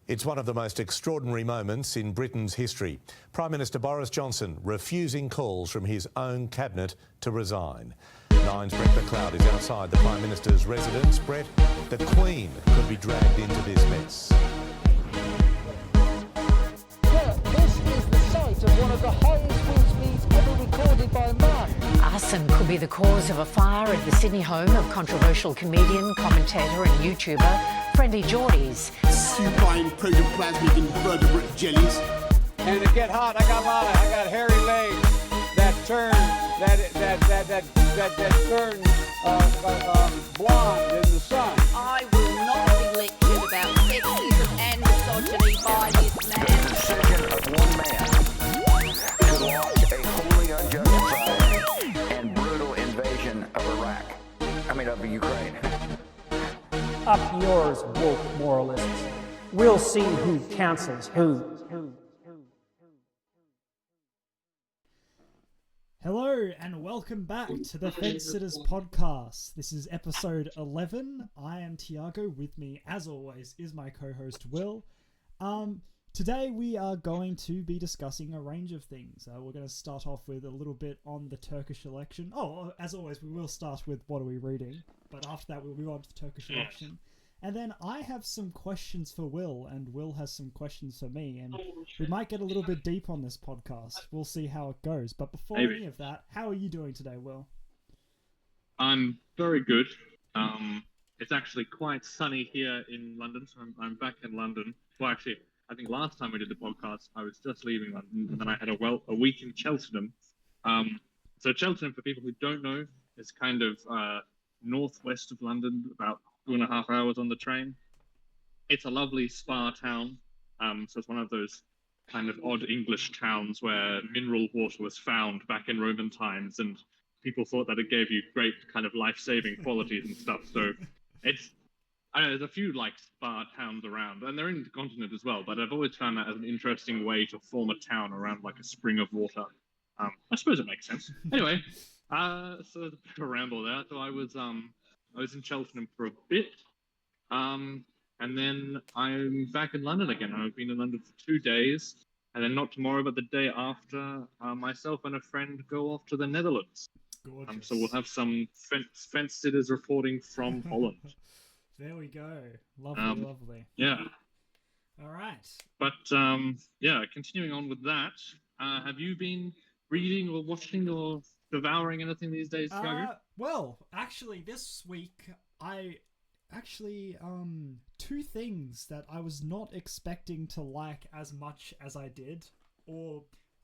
It's one of the most extraordinary moments in Britain's history. Prime Minister Boris Johnson refusing calls from his own cabinet to resign. Nine's Brett McLeod is outside the Prime Minister's residence. Brett, the Queen could be dragged into this mess. Yeah, this is the site of one of the highest wind speeds ever recorded by man. Arson could be the cause of a fire at the Sydney home of controversial comedian, commentator and YouTuber Friendly Geordies. Supine protoplasmic invertebrate jellies. And to get hot, I got hairy legs that turn turn blonde in the sun. I will not be lectured about sexism and misogyny by this man. The decision of one man to launch a wholly unjustified and brutal invasion of Ukraine. Up yours, woke moralists. We'll see who cancels who. Hello and welcome back to the Fence Sitters podcast. This is episode 11. I am Tiago. With me, as always, is my co-host Will. Today we are going to be discussing a range of things. We're going to start off with a little bit on the Turkish election. Oh, as always, we will start with what are we reading, but after that we'll move on to the Turkish election. And then I have some questions for Will, and Will has some questions for me, and we might get a little bit deep on this podcast. We'll see how it goes. But before any of that, how are you doing today, Will? I'm very good. It's actually quite sunny here in London, so I'm back in London. Well, actually, I think last time we did the podcast, I was just leaving London, and then I had a week in Cheltenham. So Cheltenham, for people who don't know, is kind of northwest of London, about 2.5 hours on the train. It's a lovely spa town. So it's one of those kind of odd English towns where mineral water was found back in Roman times, and people thought that it gave you great kind of life-saving qualities and stuff. So it's, I know there's a few like spa towns around, and they're in the continent as well, but I've always found that as an interesting way to form a town around like a spring of water. I suppose it makes sense. Anyway, so there's a bit of a ramble there. So I was in Cheltenham for a bit, and then I'm back in London again. I've been in London for 2 days, and then not tomorrow, but the day after, myself and a friend go off to the Netherlands. So we'll have some fence sitters reporting from Holland. There we go. Lovely, lovely. Yeah. All right. But yeah, continuing on with that, have you been reading or watching or devouring anything these days, Tiago? Well, actually, this week I two things that I was not expecting to like as much as I did, or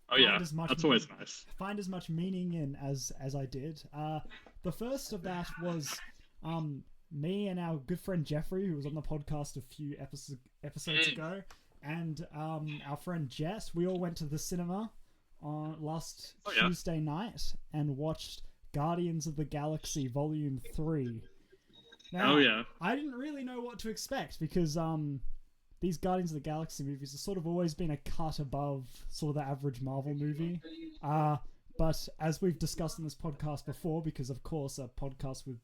that's always nice. Find as much meaning in as I did. The first of that was me and our good friend Jeffrey, who was on the podcast a few episodes ago, and our friend Jess. We all went to the cinema on last Tuesday night and watched Guardians of the Galaxy Volume 3. Now, I didn't really know what to expect because these Guardians of the Galaxy movies have sort of always been a cut above sort of the average Marvel movie. But as we've discussed in this podcast before, because of course a podcast with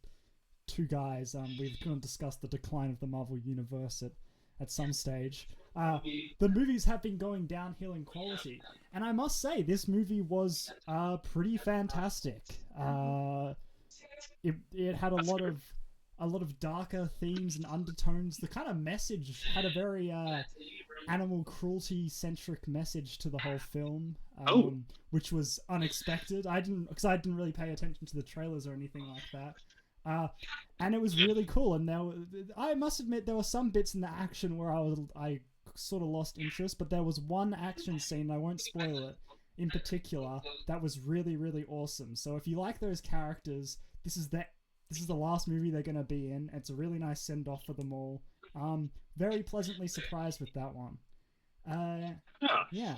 two guys, we've going to discuss the decline of the Marvel Universe at some stage. The movies have been going downhill in quality, and I must say this movie was pretty fantastic. It had a lot of darker themes and undertones. The kind of message had a very animal cruelty centric message to the whole film, which was unexpected. I didn't really pay attention to the trailers or anything like that. And it was really cool. And I must admit there were some bits in the action where I sort of lost interest, but there was one action scene, I won't spoil it, in particular, that was really, really awesome. So if you like those characters, this is the last movie they're going to be in. It's a really nice send-off for them all. Very pleasantly surprised with that one. Yeah.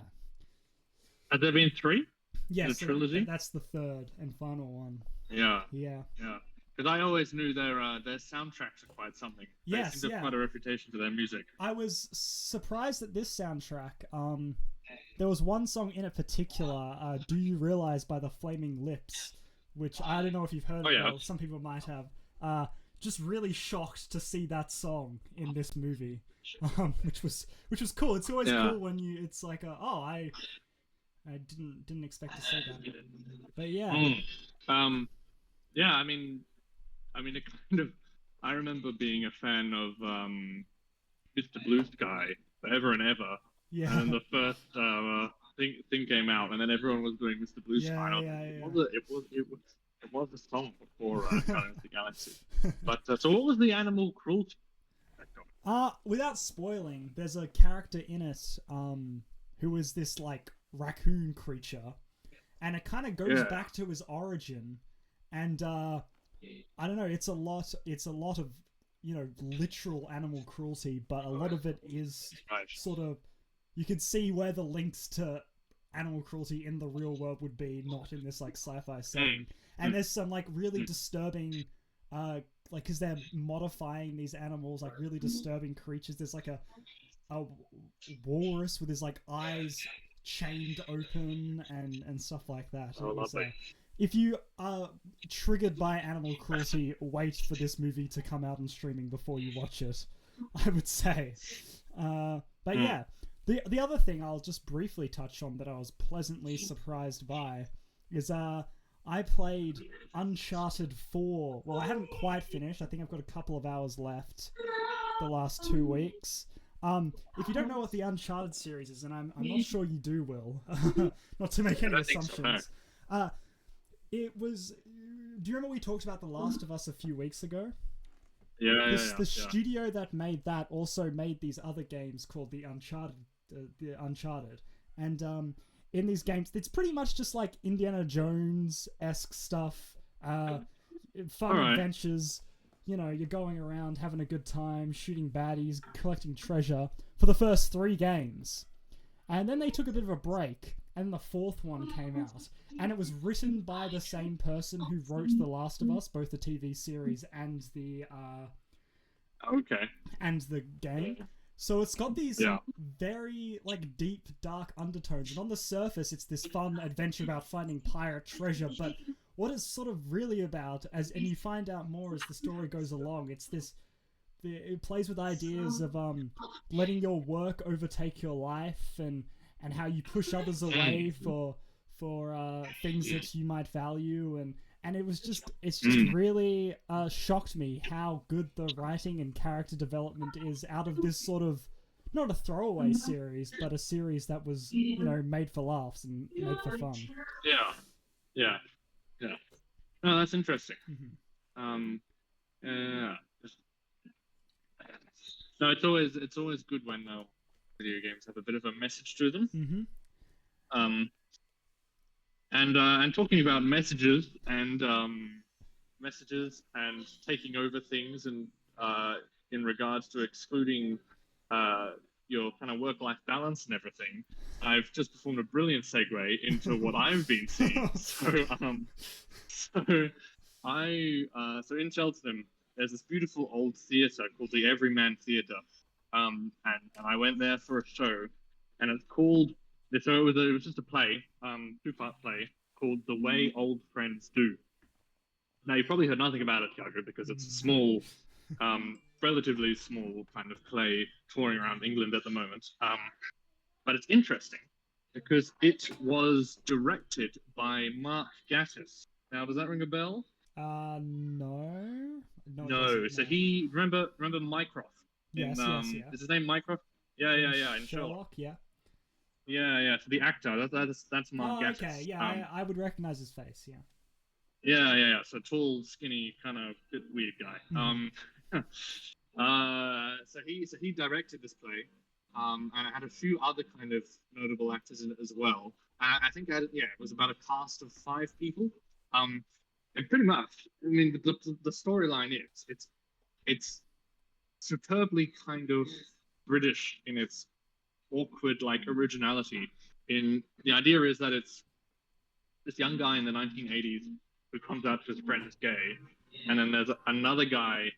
Have there been 3? Yes, the trilogy? That's the third and final one. Yeah. Yeah. Because I always knew their soundtracks are quite something. They seem to have quite a reputation for their music. I was surprised at this soundtrack. There was one song in particular, Do You Realize by the Flaming Lips, which I don't know if you've heard of. Well, some people might have. Just really shocked to see that song in this movie. which was cool. It's always cool when it's like I didn't expect to see that, but yeah. Yeah, I mean, it kind of. I remember being a fan of Mr. Blue Sky forever and ever. Yeah. And the first thing came out, and then everyone was doing Mr. Blue Sky. It was a song before Guardians of the Galaxy. But so, what was the animal cruelty? Without spoiling, there's a character in it who is this like raccoon creature, and it kind of goes back to his origin, and I don't know, it's a lot of, you know, literal animal cruelty, but a lot of it is sort of, you can see where the links to animal cruelty in the real world would be, not in this like sci-fi setting. And there's some like really disturbing like, because they're modifying these animals, like really disturbing creatures. There's like a walrus with his like eyes chained open and stuff like that. If you are triggered by animal cruelty, wait for this movie to come out on streaming before you watch it, I would say. But yeah, the other thing I'll just briefly touch on that I was pleasantly surprised by is I played Uncharted 4. Well, I haven't quite finished. I think I've got a couple of hours left the last 2 weeks. If you don't know what the Uncharted series is, and I'm not sure you do, Will, not to make any assumptions. It was... Do you remember we talked about The Last of Us a few weeks ago? The studio that made that also made these other games called the Uncharted. And in these games, it's pretty much just like Indiana Jones-esque stuff. Fun adventures. You know, you're going around having a good time, shooting baddies, collecting treasure for the first 3 games. And then they took a bit of a break, and the 4th one came out. And it was written by the same person who wrote The Last of Us, both the TV series and the and the game. So it's got these very like deep, dark undertones. And on the surface, it's this fun adventure about finding pirate treasure. But what it's sort of really about, and you find out more as the story goes along, it plays with ideas of letting your work overtake your life, and how you push others away for things that you might value, and it's just really shocked me how good the writing and character development is out of this sort of, not a throwaway series, but a series that was, you know, made for laughs and made for fun. Yeah. No, that's interesting. No, it's always good when video games have a bit of a message to them. And talking about messages and taking over things, and in regards to excluding your kind of work-life balance and everything, I've just performed a brilliant segue into what I've been seeing. So in Cheltenham, there's this beautiful old theatre called the Everyman Theatre, and I went there for a show, and it's called. So it was just a play, 2-part play called The Way Old Friends Do. Now, you probably heard nothing about it, Tiago, because it's a small, relatively small kind of play touring around England at the moment. But it's interesting because it was directed by Mark Gatiss. Now, does that ring a bell? No. No. So he remember Mycroft? Yes. Is his name Mycroft? Yeah. In Sherlock. Yeah. Yeah. So the actor, that's Mark Gatiss. Okay. Yeah, I would recognize his face. Yeah. Yeah. So tall, skinny, kind of bit weird guy. So he directed this play, and it had a few other kind of notable actors in it as well. I think it was about a cast of 5 people. And pretty much, I mean, the storyline is it's superbly kind of British in its awkward like originality. In the idea is that it's this young guy in the 1980s who comes out to his friend is gay, and then there's another guy,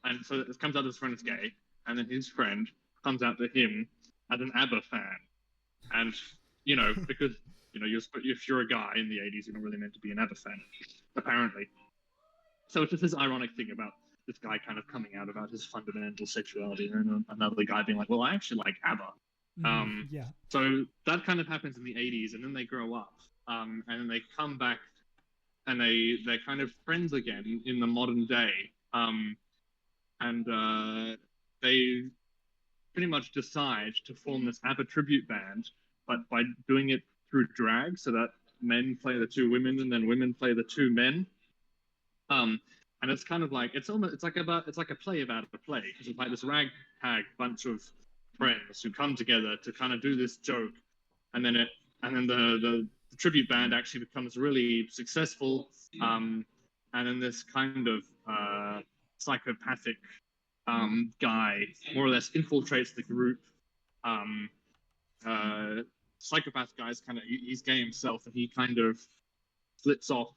and so it comes out his friend is gay, and then his friend comes out to him as an ABBA fan, and you know, because you know, if you're a guy in the 80s, you're not really meant to be an ABBA fan, apparently. So it's just this ironic thing about this guy kind of coming out about his fundamental sexuality, and another guy being like, well, I actually like ABBA. Yeah. So that kind of happens in the 80s, and then they grow up, and then they come back, and they're kind of friends again in the modern day, and they pretty much decide to form this ABBA tribute band, but by doing it through drag, so that men play the two women and then women play the two men. And it's kind of like it's like a play about a play, because it's like this ragtag bunch of friends who come together to kind of do this joke, and then the tribute band actually becomes really successful, and then this kind of psychopathic guy more or less infiltrates the group. Psychopath guy's he's gay himself, and he kind of splits off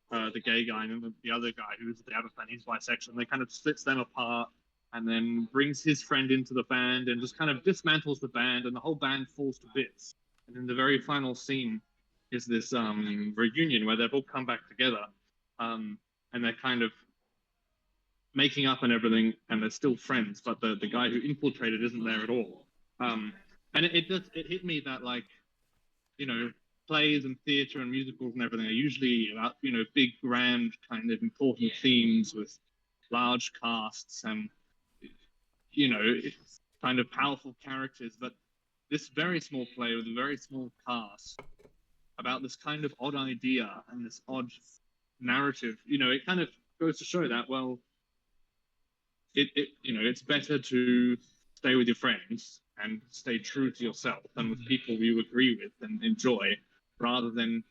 the gay guy, and then the other guy who's the ABBA fan, he's bisexual, and they kind of splits them apart, and then brings his friend into the band and just kind of dismantles the band, and the whole band falls to bits. And then the very final scene is this reunion where they've all come back together, and they're kind of making up and everything, and they're still friends, but the guy who infiltrated isn't there at all. And it hit me that, like, you know, plays and theatre and musicals and everything are usually about, you know, big, grand, kind of important themes with large casts and, you know, it's kind of powerful characters. But this very small play with a very small cast about this kind of odd idea and this odd narrative, you know, it kind of goes to show that, well, it you know, it's better to stay with your friends and stay true to yourself and with people you agree with and enjoy, rather than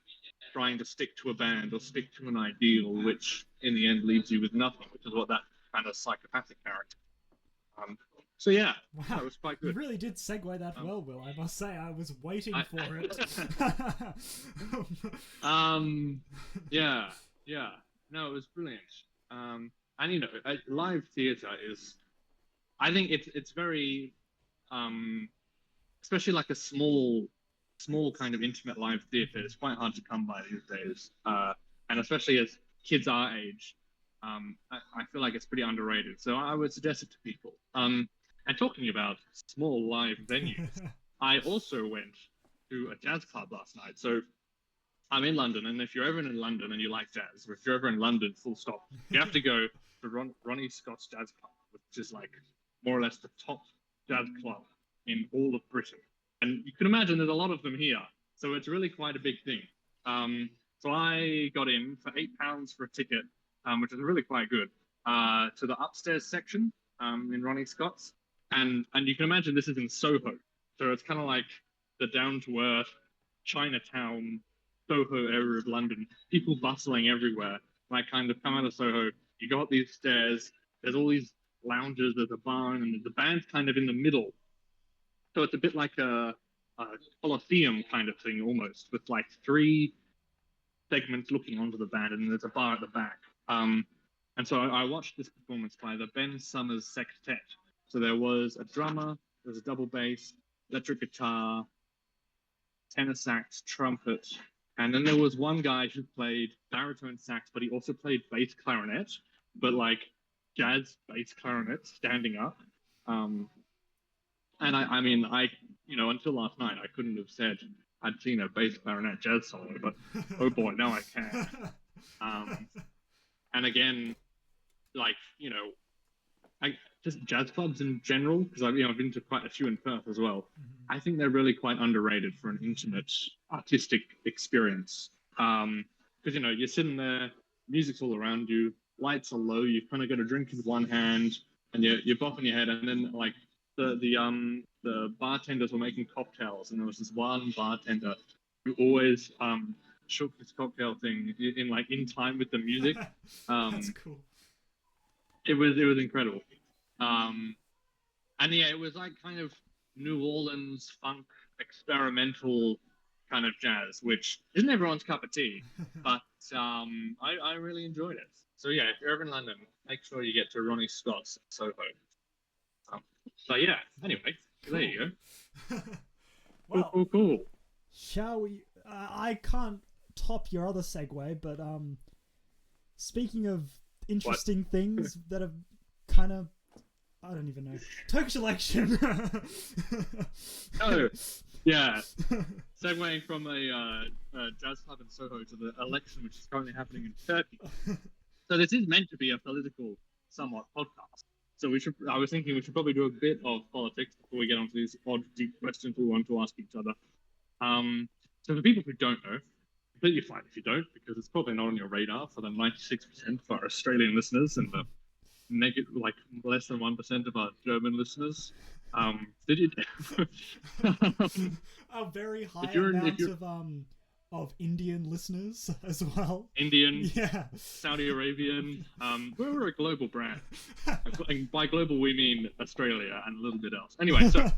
trying to stick to a band or stick to an ideal, which in the end leaves you with nothing, which is what that kind of psychopathic character. So yeah, wow, that was quite good. You really did segue that well, Will. I must say, I was waiting for it. Yeah. No, it was brilliant. And you know, live theatre is, I think it's very, especially like a small kind of intimate live theatre. It's quite hard to come by these days, and especially as kids our age, I feel like it's pretty underrated. So I would suggest it to people. And talking about small live venues, I also went to a jazz club last night. So I'm in London, and if you're ever in London and you like jazz, or if you're ever in London, full stop, you have to go to Ronnie Scott's Jazz Club, which is like more or less the top jazz club in all of Britain. And you can imagine there's a lot of them here, so it's really quite a big thing. So I got in for £8 for a ticket, which is really quite good, to the upstairs section in Ronnie Scott's. And you can imagine this is in Soho, so it's kind of like the down-to-earth Chinatown, Soho area of London, people bustling everywhere. Like, kind of come out of Soho, you go up these stairs, there's all these lounges, there's a bar, and the band's kind of in the middle. So it's a bit like a Colosseum kind of thing almost, with like 3 segments looking onto the band, and there's a bar at the back. And so I watched this performance by the Ben Summers Sextet. So there was a drummer, there was a double bass, electric guitar, tenor sax, trumpet, and then there was one guy who played baritone sax, but he also played bass clarinet, but like jazz bass clarinet, standing up. And I mean, you know, until last night, I couldn't have said I'd seen a bass clarinet jazz solo, but oh boy, now I can. And again, like, you know, just jazz clubs in general, because I've been to quite a few in Perth as well. I think they're really quite underrated for an intimate artistic experience. Because, you know, you're sitting there, music's all around you, lights are low, you've kind of got a drink in one hand, and you're bopping your head, and then like the bartenders were making cocktails, and there was this one bartender who always shook his cocktail thing in time with the music. That's cool. It was incredible. And yeah, it was like kind of New Orleans funk experimental kind of jazz, which isn't everyone's cup of tea, but I really enjoyed it. So yeah, if you're ever in London, make sure you get to Ronnie Scott's Soho. So yeah, anyway, cool. There you go. Well, cool. Shall we? I can't top your other segue, but speaking of interesting things that are kind of, I don't even know. Turkish election. Oh, yeah. Segueing from a jazz club in Soho to the election, which is currently happening in Turkey. So this is meant to be a political, somewhat podcast. So I was thinking we should probably do a bit of politics before we get onto these odd, deep questions we want to ask each other. So for people who don't know, completely fine if you don't, because it's probably not on your radar for the 96% of our Australian listeners and the less than 1% of our German listeners. Did you? A very high amount of Indian listeners as well. Indian, yeah, Saudi Arabian. We're a global brand. And by global, we mean Australia and a little bit else. Anyway, so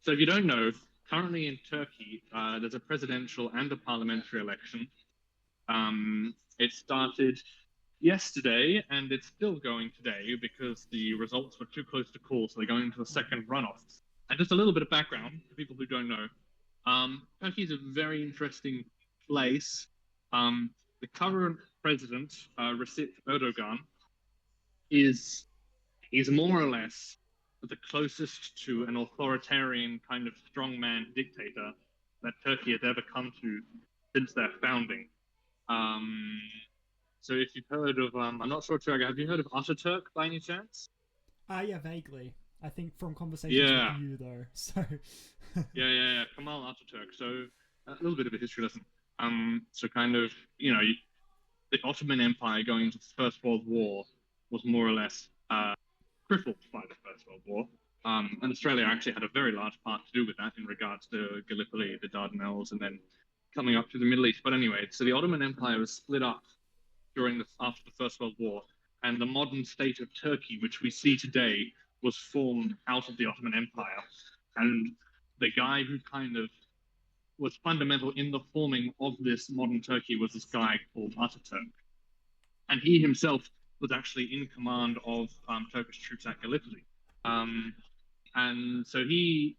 if you don't know, currently in Turkey, there's a presidential and a parliamentary election. It started yesterday, and it's still going today because the results were too close to call, so they're going into the second runoff. And just a little bit of background for people who don't know. Turkey is a very interesting place. The current president, Recep Erdogan, is more or less the closest to an authoritarian kind of strongman dictator that Turkey has ever come to since their founding. So if you've heard of, I'm not sure, Tiago, have you heard of Ataturk by any chance? Yeah, vaguely. I think from conversations with you, though. So. yeah. Kemal Ataturk. So a little bit of a history lesson. So kind of, the Ottoman Empire going into the First World War was more or less crippled by the First World War. And Australia actually had a very large part to do with that in regards to Gallipoli, the Dardanelles, and then coming up to the Middle East. But anyway, so the Ottoman Empire was split up after the First World War, and the modern state of Turkey, which we see today, was formed out of the Ottoman Empire. And the guy who kind of was fundamental in the forming of this modern Turkey was this guy called Ataturk. And he himself was actually in command of Turkish troops at Gallipoli. And so he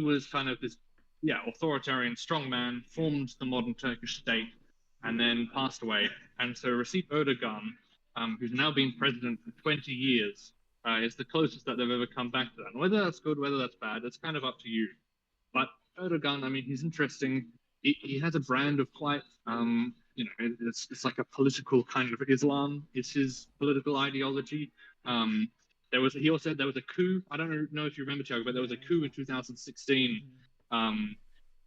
was kind of this authoritarian strongman, formed the modern Turkish state, and then passed away. And so Recep Erdogan, who's now been president for 20 years, is the closest that they've ever come back to that. And whether that's good, whether that's bad, that's kind of up to you. But Erdogan, I mean, he's interesting. He has a brand of quite, it's like a political kind of Islam. It's his political ideology. He also said there was a coup. I don't know if you remember, Tiago, but there was a coup in 2016. And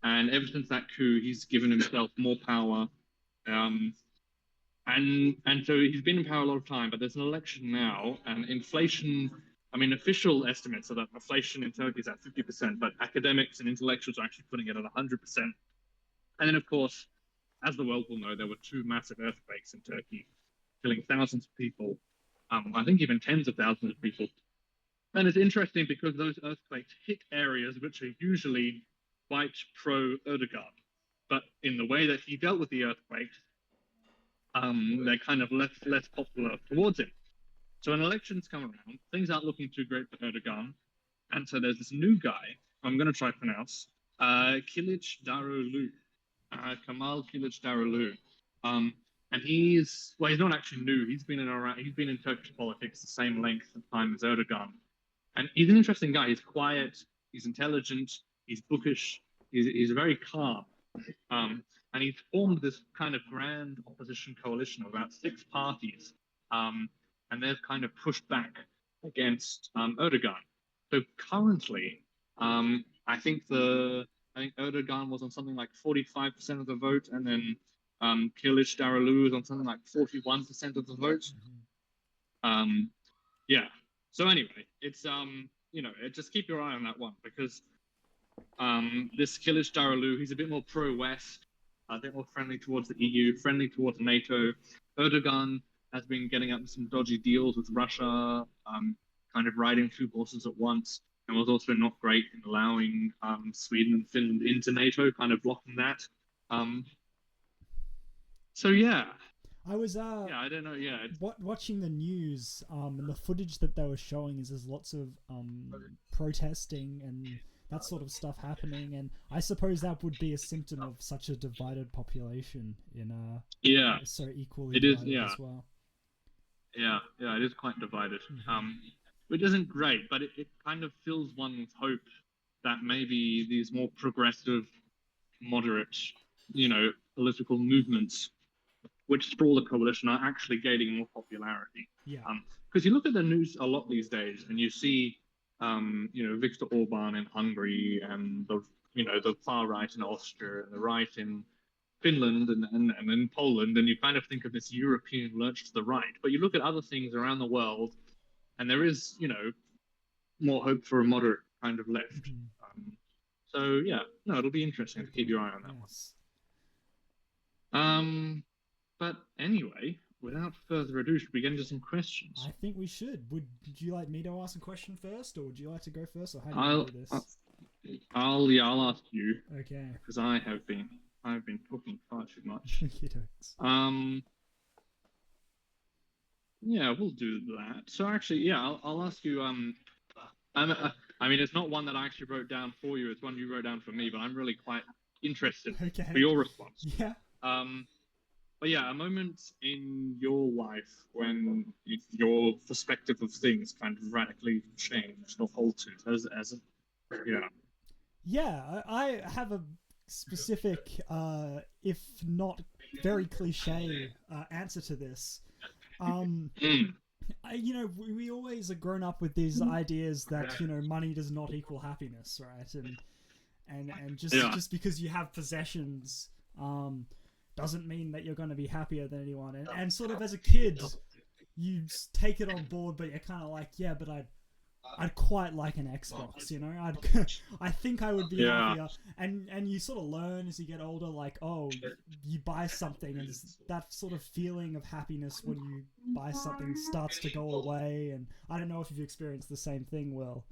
ever since that coup, he's given himself more power. And so he's been in power a lot of time, but there's an election now, and inflation, I mean, official estimates are that inflation in Turkey is at 50%, but academics and intellectuals are actually putting it at 100%. And then, of course, as the world will know, there were 2 massive earthquakes in Turkey, killing thousands of people, I think even tens of thousands of people. And it's interesting because those earthquakes hit areas which are usually quite pro-Erdogan. But in the way that he dealt with the earthquakes, they're kind of less popular towards him. So when elections come around, things aren't looking too great for Erdogan. And so there's this new guy, I'm going to try to pronounce, Kılıçdaroğlu, Kemal Kılıçdaroğlu. And he's not actually new. He's been in Turkish politics the same length of time as Erdogan. And he's an interesting guy. He's quiet, he's intelligent, he's bookish, he's very calm. And he's formed this kind of grand opposition coalition of about 6 parties. And they've kind of pushed back against Erdogan. So currently, I think Erdogan was on something like 45% of the vote, and then Kılıçdaroğlu is on something like 41% of the vote. So anyway, it's just keep your eye on that one, because this Kılıçdaroğlu, he's a bit more pro-West, a bit more friendly towards the EU, friendly towards NATO. Erdogan has been getting up some dodgy deals with Russia, kind of riding 2 horses at once, and was also not great in allowing Sweden and Finland into NATO, kind of blocking that. I was I don't know. Watching the news, and the footage that they were showing is there's lots of protesting and that sort of stuff happening, and I suppose that would be a symptom of such a divided population in so equally it is, divided as well. Yeah, it is quite divided. Which isn't great, but it kind of fills one with hope that maybe these more progressive, moderate, political movements which sprawl the coalition are actually gaining more popularity. Yeah. Because you look at the news a lot these days, and you see, Viktor Orban in Hungary, and the far right in Austria, and the right in Finland, and in Poland, and you kind of think of this European lurch to the right. But you look at other things around the world, and there is, more hope for a moderate kind of left. So yeah, no, it'll be interesting to keep your eye on that one. But anyway, without further ado, should we get into some questions? I think we should. Would you like me to ask a question first, or would you like to go first, or how do you do this? I'll ask you. Okay. Because I've been talking far too much. Yeah, we'll do that. So actually, yeah, I'll ask you. I mean, it's not one that I actually wrote down for you. It's one you wrote down for me, but I'm really quite interested for your response. Yeah. But yeah, a moment in your life when your perspective of things kind of radically changed or altered yeah. Yeah, I have a specific, if not very cliche, answer to this. We always are grown up with these ideas that money does not equal happiness, right? And just because you have possessions, doesn't mean that you're going to be happier than anyone. And sort of as a kid, you take it on board, but you're kind of like, yeah, but I'd quite like an Xbox, I think I would be happier. And you sort of learn as you get older, like, oh, you buy something, and that sort of feeling of happiness when you buy something starts to go away. And I don't know if you've experienced the same thing, Will.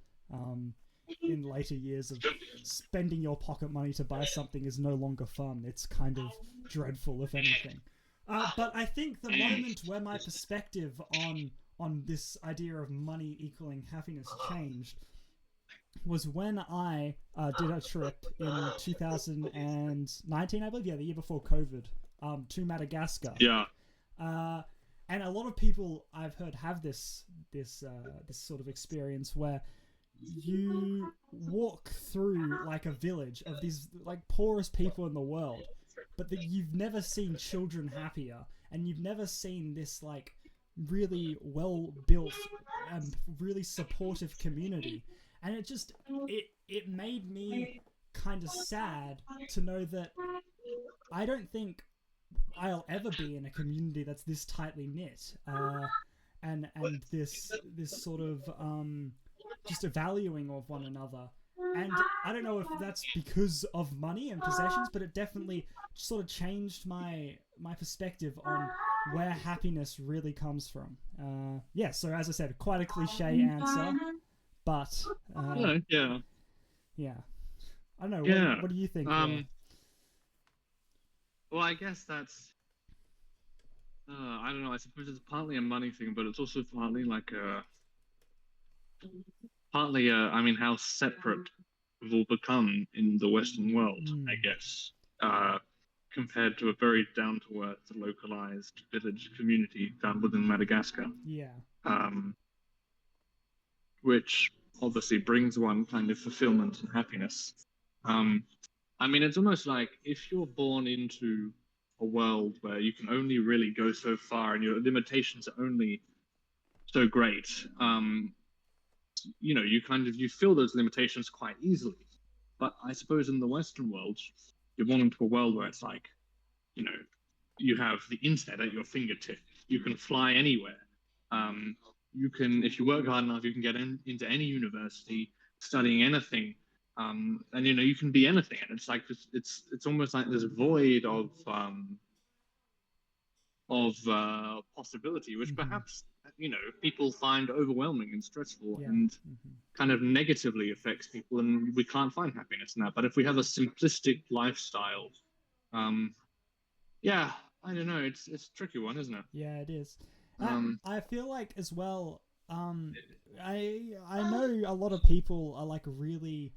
In later years of spending your pocket money to buy something is no longer fun. It's kind of dreadful, if anything. But I think the moment where my perspective on this idea of money equaling happiness changed was when I did a trip in 2019, I believe, the year before COVID, to Madagascar. Yeah. And a lot of people I've heard have this sort of experience where you walk through like a village of these like poorest people in the world, but that you've never seen children happier, and you've never seen this like really well built and really supportive community. And it made me kind of sad to know that I don't think I'll ever be in a community that's this tightly knit, and this sort of just a valuing of one another. And I don't know if that's because of money and possessions, but it definitely sort of changed my perspective on where happiness really comes from. So as I said, quite a cliche answer, but yeah. I don't know. What do you think? Well, I guess that's I don't know. I suppose it's partly a money thing, but it's also partly like I mean, how separate we've all become in the Western world, I guess, compared to a very down-to-earth, localized village community found within Madagascar. Yeah. Which obviously brings one kind of fulfillment and happiness. I mean, it's almost like if you're born into a world where you can only really go so far and your limitations are only so great, you feel those limitations quite easily. But I suppose in the Western world, you're born into a world where it's like, you have the internet at your fingertip. You can fly anywhere. You can, if you work hard enough, you can get into any university, studying anything. And you can be anything. And it's like it's almost like this void of possibility, which perhaps people find overwhelming and stressful, and kind of negatively affects people, and we can't find happiness in that. But if we have a simplistic lifestyle, I don't know, it's a tricky one, isn't it? Yeah, it is. I feel like as well, I know a lot of people are like really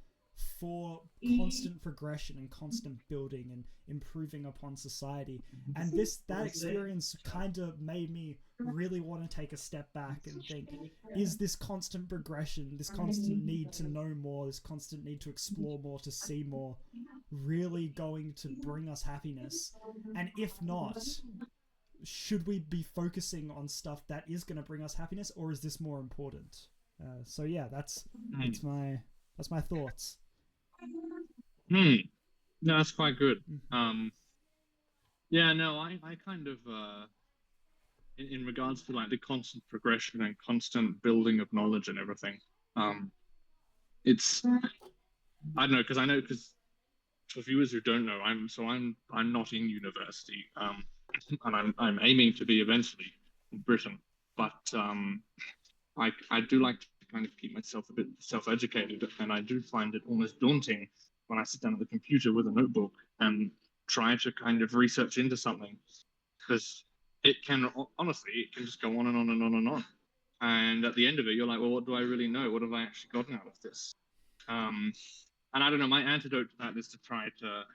for constant progression and constant building and improving upon society. And that experience kind of made me really want to take a step back and think, is this constant progression, this constant need to know more, this constant need to explore more, to see more, really going to bring us happiness? And if not, should we be focusing on stuff that is going to bring us happiness, or is this more important? So yeah, that's my thoughts. No, that's quite good. Yeah, no, I kind of in regards to like the constant progression and constant building of knowledge and everything, it's, I don't know, because for viewers who don't know, I'm not in university, and I'm aiming to be eventually in Britain, but I do like to kind of keep myself a bit self-educated, and I do find it almost daunting when I sit down at the computer with a notebook and try to kind of research into something, because it can just go on and on and on and on, and at the end of it you're like, well, what do I really know? What have I actually gotten out of this? And I don't know, my antidote to that is to try to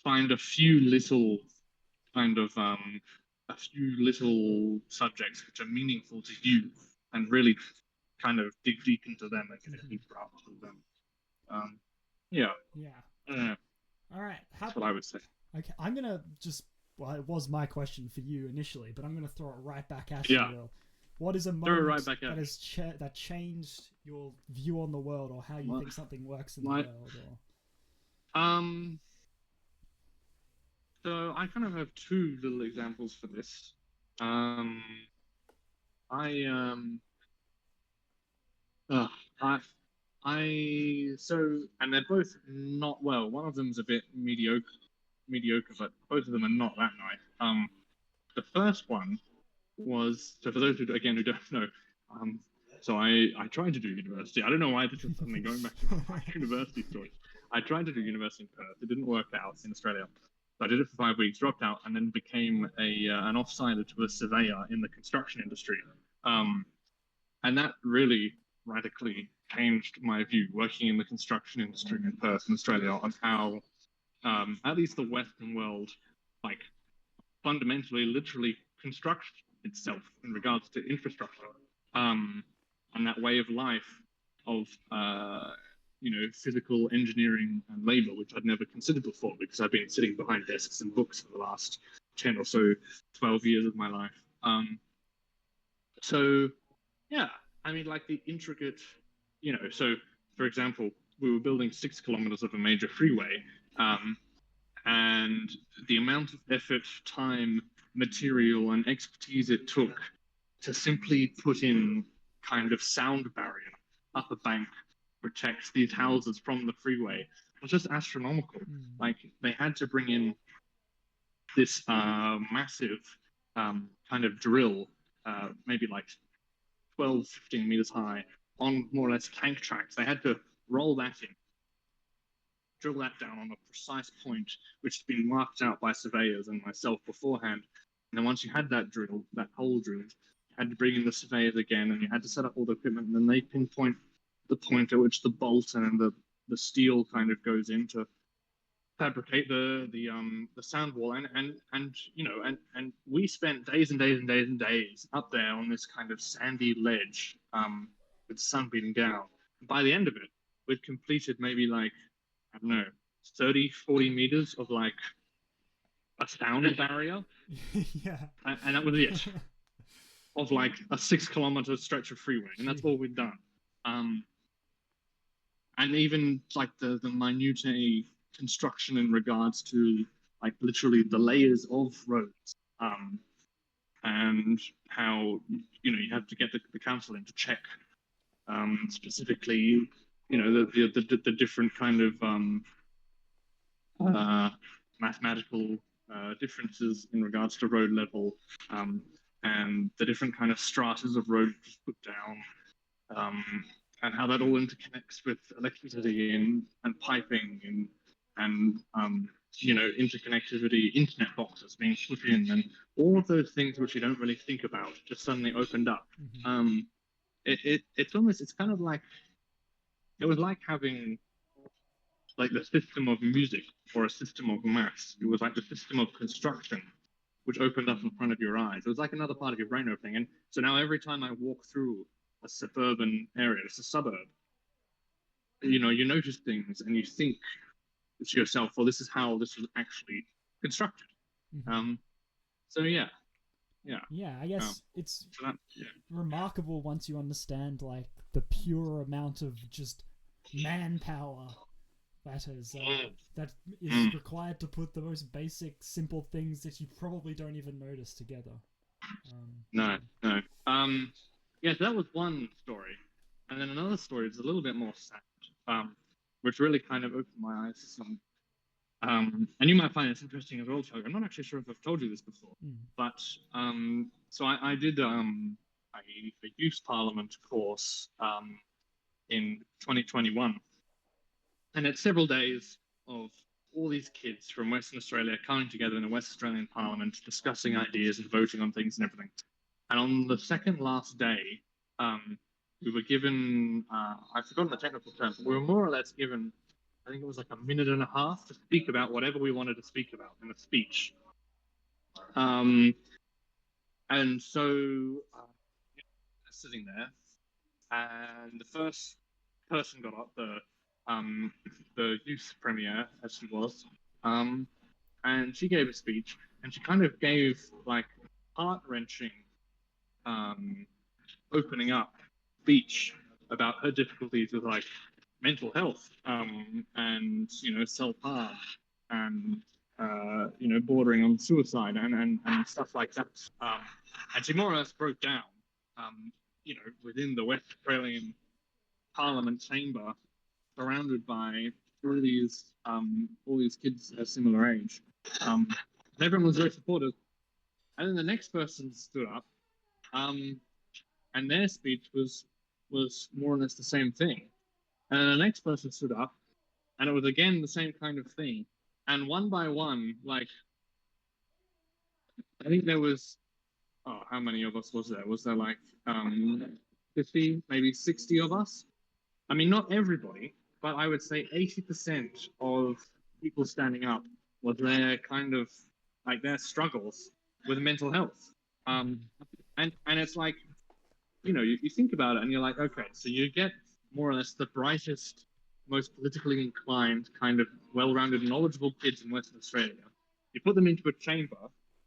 find a few little subjects which are meaningful to you, and really kind of dig deep into them and get a deep grasp of them. Yeah. All right. That's what I would say. Okay, I'm gonna it was my question for you initially, but I'm gonna throw it right back at you, Will. What is a moment that changed your view on the world, or how you think something works in the world? Or... So I kind of have two little examples for this. And they're both not well. One of them's a bit mediocre, but both of them are not that nice. The first one was, so for those who don't know, so I tried to do university. I don't know why this is suddenly going back to my university story. I tried to do university in Perth. It didn't work out in Australia. So I did it for 5 weeks, dropped out, and then became an off-sider to a surveyor in the construction industry. And that really radically changed my view, working in the construction industry in Perth in Australia, on how at least the Western world, like, fundamentally, literally constructs itself in regards to infrastructure, and that way of life of physical engineering and labor, which I'd never considered before, because I've been sitting behind desks and books for the last 10 or so 12 years of my life. So yeah, I mean, like, the intricate, so for example, we were building 6 kilometers of a major freeway, and the amount of effort, time, material, and expertise it took to simply put in kind of sound barrier up a bank, protect these houses from the freeway, was just astronomical. Like, they had to bring in this massive kind of drill, maybe like 12, 15 meters high, on more or less tank tracks. They had to roll that in, drill that down on a precise point, which had been marked out by surveyors and myself beforehand. And then once you had that hole drilled, you had to bring in the surveyors again, and you had to set up all the equipment, and then they pinpoint the point at which the bolt and the steel kind of goes in to fabricate the sound wall. And we spent days and days and days and days up there on this kind of sandy ledge, with the sun beating down. By the end of it, we'd completed maybe, like, I don't know, 30, 40 meters of, like, a sound barrier. Yeah. And that was it. Of, like, a 6 kilometer stretch of freeway. And that's all we'd done. And even, like, the minutiae construction in regards to, like, literally the layers of roads, and how, you have to get the council in to check specifically, the different kind of mathematical differences in regards to road level, and the different kind of stratas of road put down, and how that all interconnects with electricity and piping and interconnectivity, internet boxes being put in, and all of those things which you don't really think about just suddenly opened up. It's kind of like it was like having like the system of music or a system of maths. It was like the system of construction, which opened up in front of your eyes. It was like another part of your brain opening. And so now every time I walk through a suburban area, it's a suburb, you know, you notice things and you think to yourself, well, this is how this was actually constructed. So yeah. I guess it's remarkable once you understand like the pure amount of just manpower that is required to put the most basic, simple things that you probably don't even notice together. No. So that was one story, and then another story is a little bit more sad, which really kind of opened my eyes to some. And you might find this interesting as well, Tiago. I'm not actually sure if I've told you this before, but so I did a youth parliament course in 2021, and it's several days of all these kids from Western Australia coming together in the West Australian Parliament, discussing ideas and voting on things and everything. And on the second last day, we were given, I've forgotten the technical term, but we were more or less given, I think it was like a minute and a half to speak about whatever we wanted to speak about in a speech. And so sitting there, and the first person got up, the youth premier, as she was, and she gave a speech, and she kind of gave like heart-wrenching opening up speech about her difficulties with like mental health, and self-harm, and bordering on suicide and stuff like that. And she more or less broke down, within the West Australian Parliament chamber, surrounded by all these kids a similar age. And everyone was very supportive. And then the next person stood up, and their speech was more or less the same thing. And then the next person stood up, and it was again the same kind of thing. And one by one, like, I think there was, how many of us was there? Was there like 50, maybe 60 of us? I mean, not everybody, but I would say 80% of people standing up was their kind of like their struggles with mental health. And it's like, you think about it and you're like, okay, so you get more or less the brightest, most politically inclined, kind of well-rounded, knowledgeable kids in Western Australia. You put them into a chamber,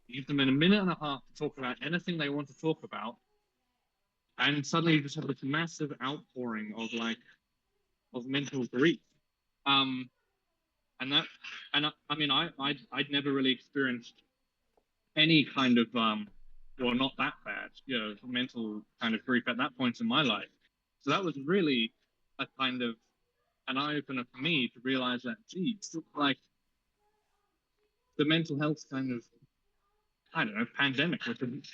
you give them a minute and a half to talk about anything they want to talk about, and suddenly you just have this massive outpouring of mental grief. I'd never really experienced any kind of not that bad, mental kind of grief at that point in my life. So that was really a kind of an eye-opener for me to realize that, geez, like the mental health kind of, pandemic, which is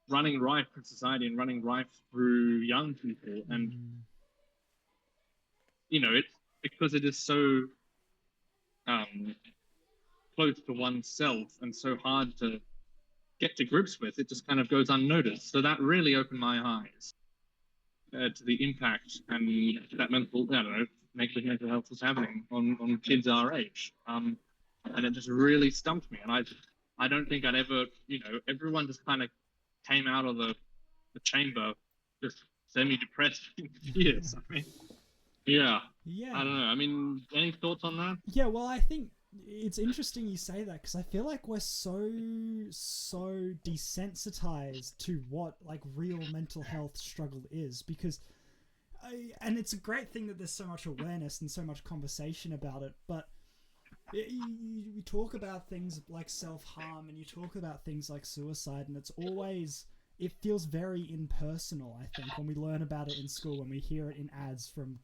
running rife in society and running rife through young people. And, it's because it is so close to oneself and so hard to get to grips with, it just kind of goes unnoticed. So that really opened my eyes to the impact and that negative mental health was having on kids our age. And it just really stumped me. And I don't think I'd ever, everyone just kind of came out of the chamber just semi-depressed in tears. I mean, yeah. I don't know. I mean, any thoughts on that? Yeah, well, I think it's interesting you say that, because I feel like we're so desensitized to what like real mental health struggle is, because and it's a great thing that there's so much awareness and so much conversation about it, but you talk about things like self-harm and you talk about things like suicide, and it feels very impersonal, I think, when we learn about it in school, when we hear it in ads from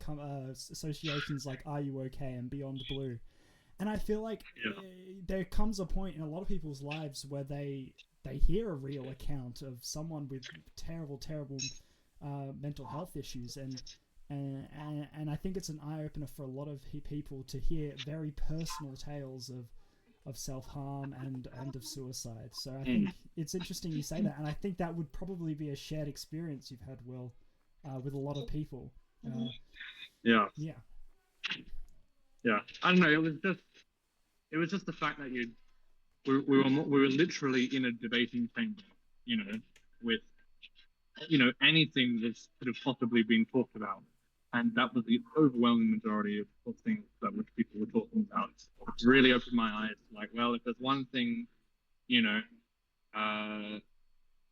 associations like Are You OK and Beyond Blue. And I feel like there comes a point in a lot of people's lives where they hear a real account of someone with terrible mental health issues, and I think it's an eye-opener for a lot of people to hear very personal tales of self-harm and of suicide. So I think it's interesting you say that, and I think that would probably be a shared experience you've had, Will, with a lot of people. Yeah. Yeah. Yeah. I don't know. It was just the fact that we were literally in a debating chamber, you know, with anything that could have possibly been talked about, and that was the overwhelming majority of things that which people were talking about. It really opened my eyes. Like, well, if there's one thing, we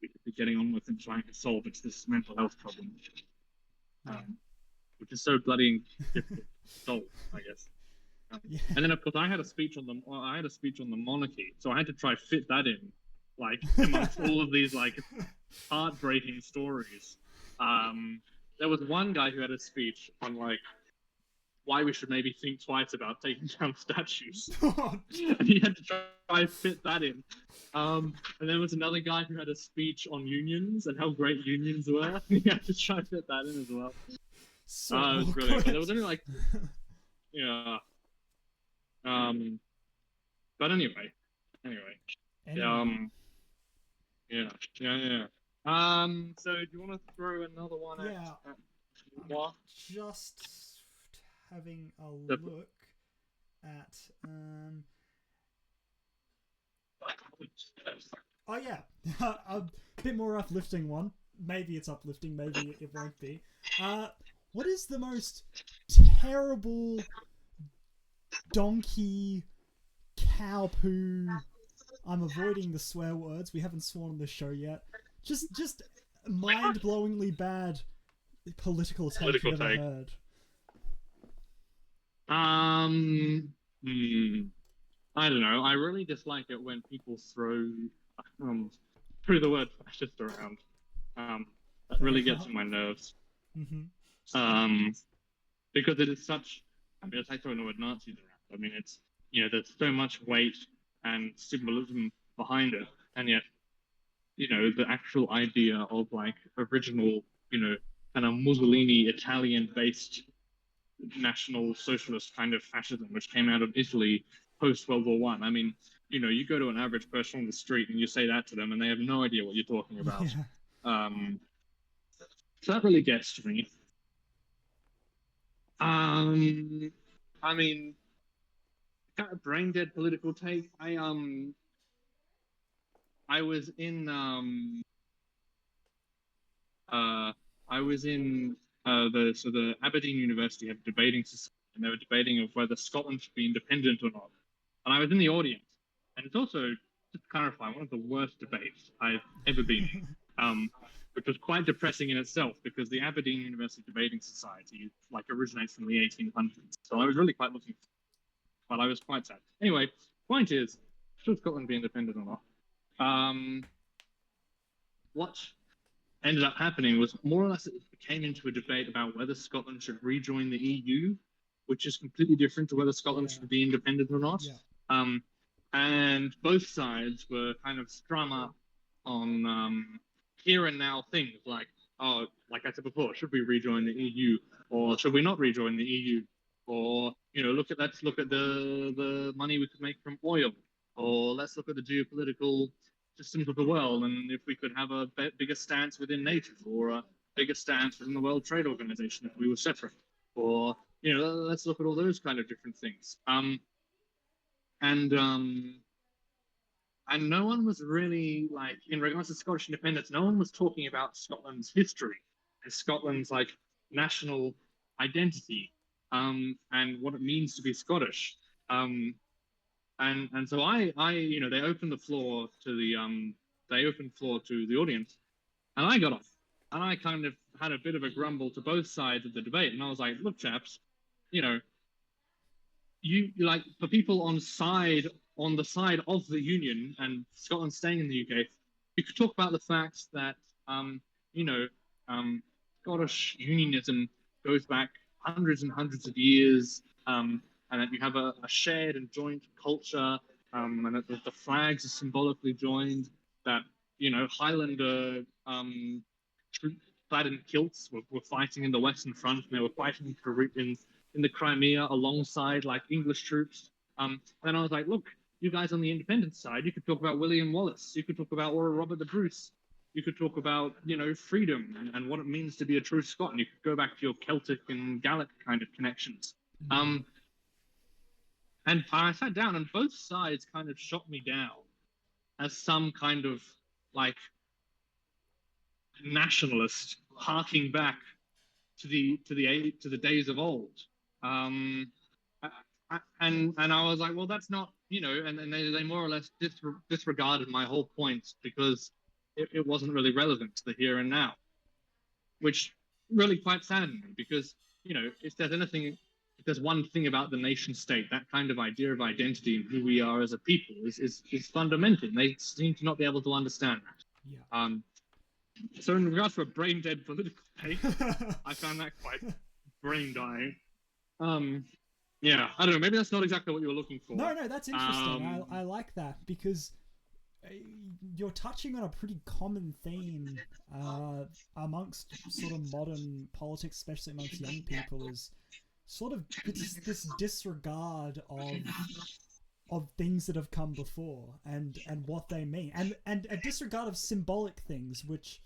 could be getting on with and trying to solve, it's this mental health problem, which is so bloody difficult to solve, I guess. And then, of course, I had a speech on the monarchy, so I had to try fit that in, like amongst all of these like heartbreaking stories. There was one guy who had a speech on like why we should maybe think twice about taking down statues, and he had to try and fit that in. And there was another guy who had a speech on unions and how great unions were. He had to try and fit that in as well. So it was brilliant. But there was only like, yeah. But anyway. Yeah. So do you want to throw another one at just having a look at oh yeah, a bit more uplifting one. Maybe it's uplifting, maybe it won't be. What is the most terrible donkey cow poo? I'm avoiding the swear words. We haven't sworn on this show yet. Just mind-blowingly bad political take you've ever heard. I don't know. I really dislike it when people throw the word fascist around. That really gets on my nerves. Because it is such. I mean, it's like throwing the word Nazis around. I mean, it's there's so much weight and symbolism behind it, and yet the actual idea of like original kind of Mussolini Italian-based National Socialist kind of fascism, which came out of Italy post World War One. I mean, you go to an average person on the street and you say that to them, and they have no idea what you're talking about. Yeah. So that really gets to me. I mean, kind of brain dead political take. I was in the Aberdeen University have a debating society, and they were debating of whether Scotland should be independent or not. And I was in the audience, and it's also, just to clarify, one of the worst debates I've ever been in, which was quite depressing in itself because the Aberdeen University Debating Society like originates from the 1800s. So I was really quite looking, but I was quite sad. Anyway, point is, should Scotland be independent or not? What ended up happening was more or less it came into a debate about whether Scotland should rejoin the EU, which is completely different to whether Scotland should be independent or not. Yeah. And both sides were kind of strung up on here and now things like, oh, like I said before, should we rejoin the EU or should we not rejoin the EU? Or, let's look at the money we could make from oil, or let's look at the geopolitical systems of the world, and if we could have a bigger stance within NATO, or a bigger stance within the World Trade Organization if we were separate, or let's look at all those kind of different things. And no one was really like, in regards to Scottish independence, no one was talking about Scotland's history and Scotland's like national identity, and what it means to be Scottish. And so I they opened the floor to the audience, and I got off, and I kind of had a bit of a grumble to both sides of the debate, and I was like, look, chaps, you like, for people on the side of the Union and Scotland staying in the UK, you could talk about the fact that Scottish unionism goes back hundreds and hundreds of years, and that you have a shared and joint culture, and that the flags are symbolically joined, that Highlander troops clad in kilts were fighting in the Western Front, and they were fighting in the Crimea alongside like English troops. And then I was like, look, you guys on the independent side, you could talk about William Wallace, you could talk about Robert the Bruce, You could talk about, freedom and what it means to be a true Scot, and you could go back to your Celtic and Gaelic kind of connections. And I sat down, and both sides kind of shot me down as some kind of like nationalist harking back to the days of old. And I was like, well, that's not, and they more or less disregarded my whole point because it wasn't really relevant to the here and now, which really quite saddened me because, if there's one thing about the nation state, that kind of idea of identity and who we are as a people is fundamental. And they seem to not be able to understand that. Yeah. So in regards to a brain dead political take, I found that quite brain dying. Yeah, I don't know. Maybe that's not exactly what you were looking for. No, that's interesting. I like that because you're touching on a pretty common theme amongst sort of modern politics, especially amongst young people, is sort of this disregard of things that have come before and what they mean, and a disregard of symbolic things, which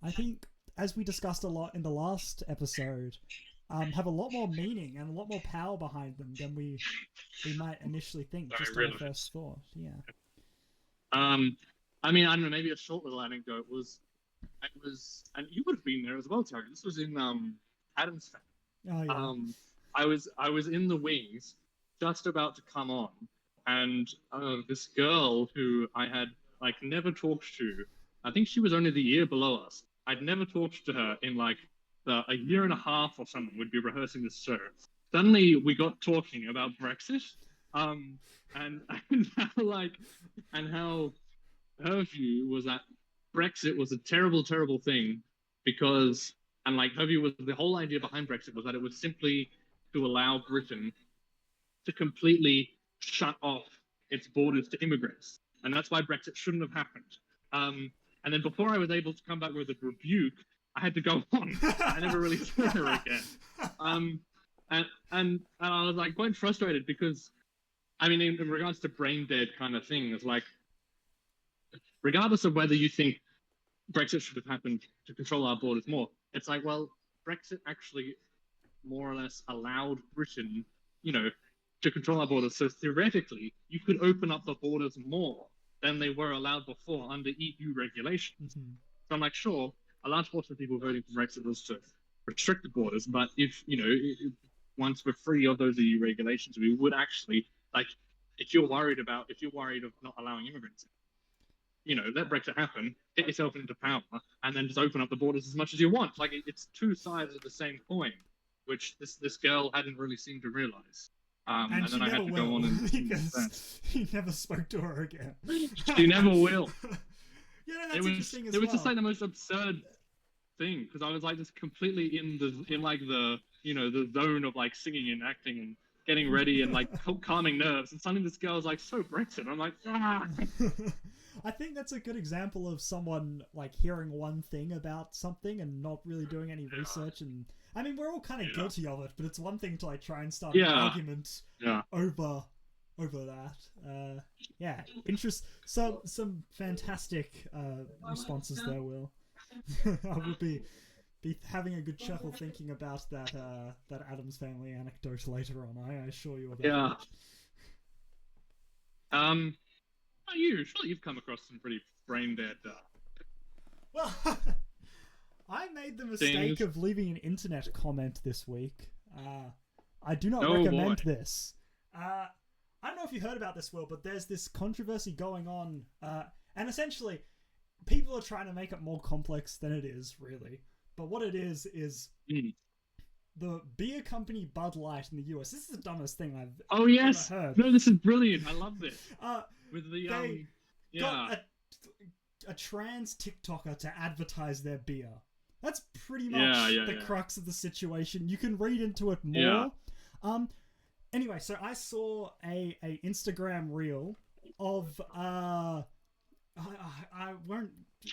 I think, as we discussed a lot in the last episode, have a lot more meaning and a lot more power behind them than we might initially think, just on first thought. Yeah. I mean, I don't know, maybe a short little anecdote was, and you would have been there as well, Tiago. This was in Adam's family. Oh, yeah. I was in the wings, just about to come on, and this girl who I had like never talked to, I think she was only the year below us. I'd never talked to her in like a year and a half or something. We'd be rehearsing this show. Suddenly we got talking about Brexit, and how her view was that Brexit was a terrible, terrible thing because, and like her view was, the whole idea behind Brexit was that it was simply to allow Britain to completely shut off its borders to immigrants, and that's why Brexit shouldn't have happened. And then before I was able to come back with a rebuke, I had to go on. I never really saw her again. And I was like quite frustrated because, I mean, in regards to brain dead kind of thing, it's like, regardless of whether you think Brexit should have happened to control our borders more, it's like, well, Brexit actually more or less allowed Britain, to control our borders. So theoretically, you could open up the borders more than they were allowed before under EU regulations. Mm-hmm. So I'm like, sure, a large portion of people voting for Brexit was to restrict the borders, but if, once we're free of those EU regulations, we would actually, like, if you're worried of not allowing immigrants, let Brexit happen, get yourself into power, and then just open up the borders as much as you want. Like, it's two sides of the same coin, which this girl hadn't really seemed to realize. And then I had to go on and because he never spoke to her again. She never will. That's interesting as well. It was just like the most absurd thing because I was like just completely in the zone of like singing and acting and getting ready and like calming nerves, and suddenly this girl's like, so Brexit. I'm like, ah. I think that's a good example of someone like hearing one thing about something and not really doing any research. And I mean, we're all kind of guilty of it, but it's one thing to like try and start an argument over that. Some fantastic responses there, Will. I would be having a good chuckle thinking about that Addams Family anecdote later on. I assure you of that. Surely you've come across some pretty brain dead. Well, I made the mistake of leaving an internet comment this week. I do not recommend this. I don't know if you heard about this, Will, but there's this controversy going on, and essentially, people are trying to make it more complex than it is, really. But what it is the beer company Bud Light in the US. This is the dumbest thing I've ever heard. No, this is brilliant. I love this. With the they got a trans TikToker to advertise their beer. That's pretty much the crux of the situation. You can read into it more. Anyway, so I saw a Instagram reel of I won't.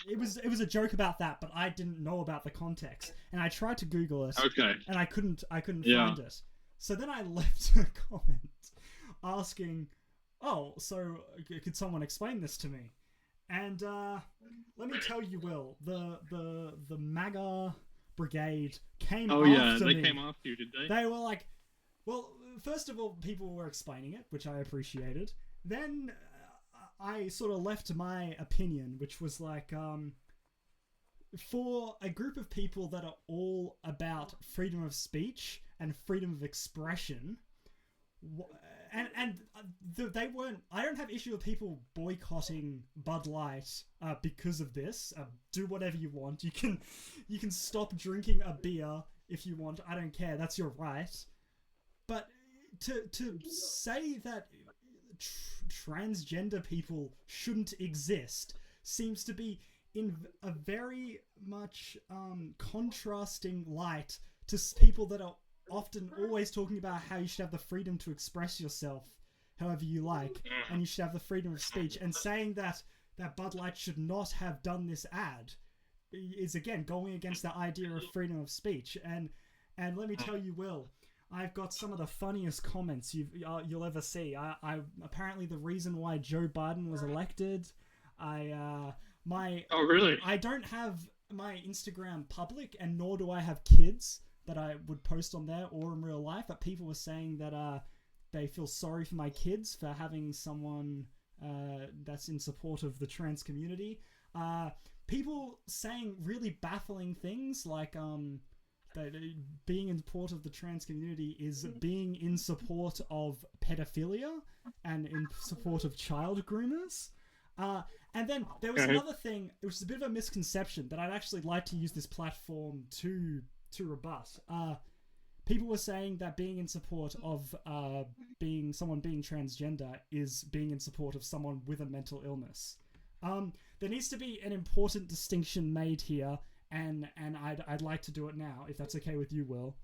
It was a joke about that, but I didn't know about the context, and I tried to Google it. Okay. And I couldn't find it. So then I left a comment asking, "Oh, so could someone explain this to me?" And let me tell you, Will, the MAGA brigade came after me. Oh yeah, they came after you, did they? They were like, well, first of all, people were explaining it, which I appreciated. Then I sort of left my opinion, which was like, for a group of people that are all about freedom of speech and freedom of expression, and they weren't. I don't have issue with people boycotting Bud Light because of this. Do whatever you want. You can stop drinking a beer if you want. I don't care. That's your right. But to say that transgender people shouldn't exist seems to be in a very much contrasting light to people that are often always talking about how you should have the freedom to express yourself however you like, and you should have the freedom of speech, and saying that Bud Light should not have done this ad is again going against the idea of freedom of speech. And let me tell you, Will, I've got some of the funniest comments you'll ever see. I apparently the reason why Joe Biden was elected. Oh really? I don't have my Instagram public, and nor do I have kids that I would post on there or in real life. But people were saying that they feel sorry for my kids for having someone that's in support of the trans community. People saying really baffling things like that being in support of the trans community is being in support of pedophilia and in support of child groomers. And then there was another thing, which is a bit of a misconception that I'd actually like to use this platform to rebut. People were saying that being in support of someone being transgender is being in support of someone with a mental illness. There needs to be an important distinction made here, and I'd like to do it now, if that's okay with you, Will.